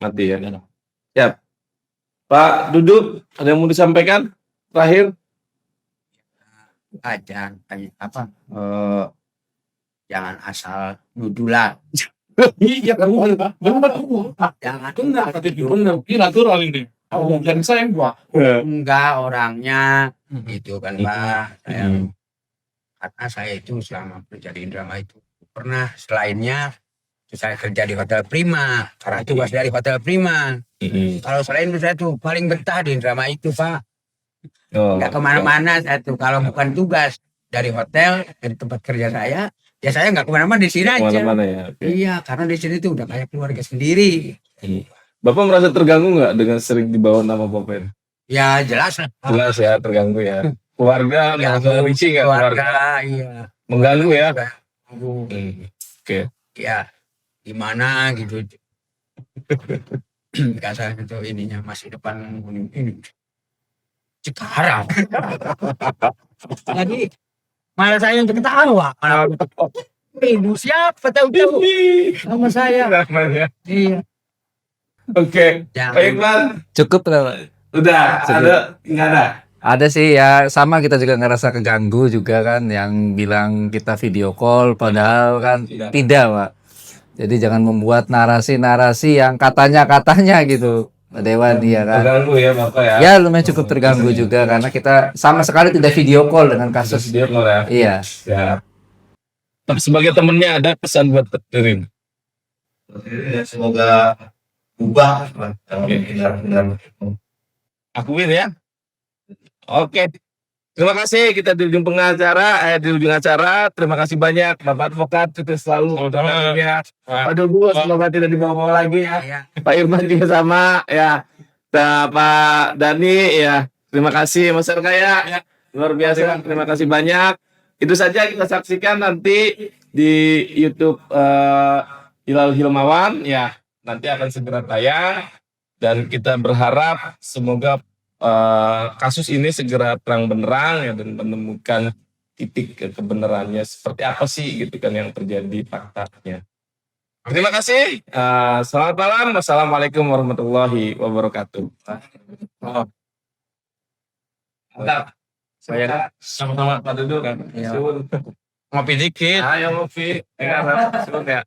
mati ya. Pidana. Ya, Pak Duduk, ada yang mau disampaikan terakhir? Aja jangan asal nudulah. Iya kan benar. Jangan Benar. Ini natural ini. Dan saya enggak orangnya gitu kan Pak. Karena saya itu selama kerja di drama itu pernah, selainnya saya kerja di Hotel Prima, karena tugas dari Hotel Prima. Kalau selain itu saya tuh paling betah di drama itu Pak. Nggak kemana-mana saya tuh, kalau bukan tugas dari hotel, dari tempat kerja saya, ya saya nggak kemana-mana, di sini aja. Ya? Iya, karena di sini tuh udah kayak keluarga sendiri. Bapak merasa terganggu nggak dengan sering dibawa nama Popen? Ya jelas lah. Jelas ya, terganggu ya. Keluarga, risih nggak keluarga? Iya. Mengganggu ya? Oke. Ya, gimana gitu. Nggak saya itu ininya masih depan ini. Sekarang. Jadi malah saya yang ketawa. Ini siapa tahu-tahu sama saya. Iya. Oke. Baik, Pak. Cukup lah. Udah, ada nggak ada? Ada sih ya, sama kita juga ngerasa keganggu juga kan, yang bilang kita video call padahal kan tidak Pak. Jadi jangan membuat narasi-narasi yang katanya gitu, Pak Dewan, iya kan. Terganggu ya Bapak ya? Ya lumayan cukup terganggu juga karena kita sama sekali tidak video call dengan kasus. Video call ya? Iya. Ya. Sebagai temennya ada pesan buat Ririn? Semoga ubah benar-benar. Akuin ya. Oke. Terima kasih, kita di ujung pengacara, di ujung acara. Terima kasih banyak Bapak Advokat, itu selalu ya. Pak Dugu semoga tidak dibawa-bawa lagi ya. Iya. Pak Irman juga sama ya. Pak Dani ya. Terima kasih Mas Arkaya. Ya. Luar biasa. Terima kasih banyak. Itu saja kita saksikan nanti di YouTube Hilal Hilmawan ya. Nanti akan segera tayang dan kita berharap semoga kasus ini segera terang benderang ya, dan menemukan titik kebenarannya seperti apa sih gitu kan yang terjadi faktanya. Terima kasih. Selamat malam. Wassalamualaikum warahmatullahi wabarakatuh. Mantap. Saya sama-sama Pak Duduk kan. Ngopi dikit. Ayo ngopi. Ya.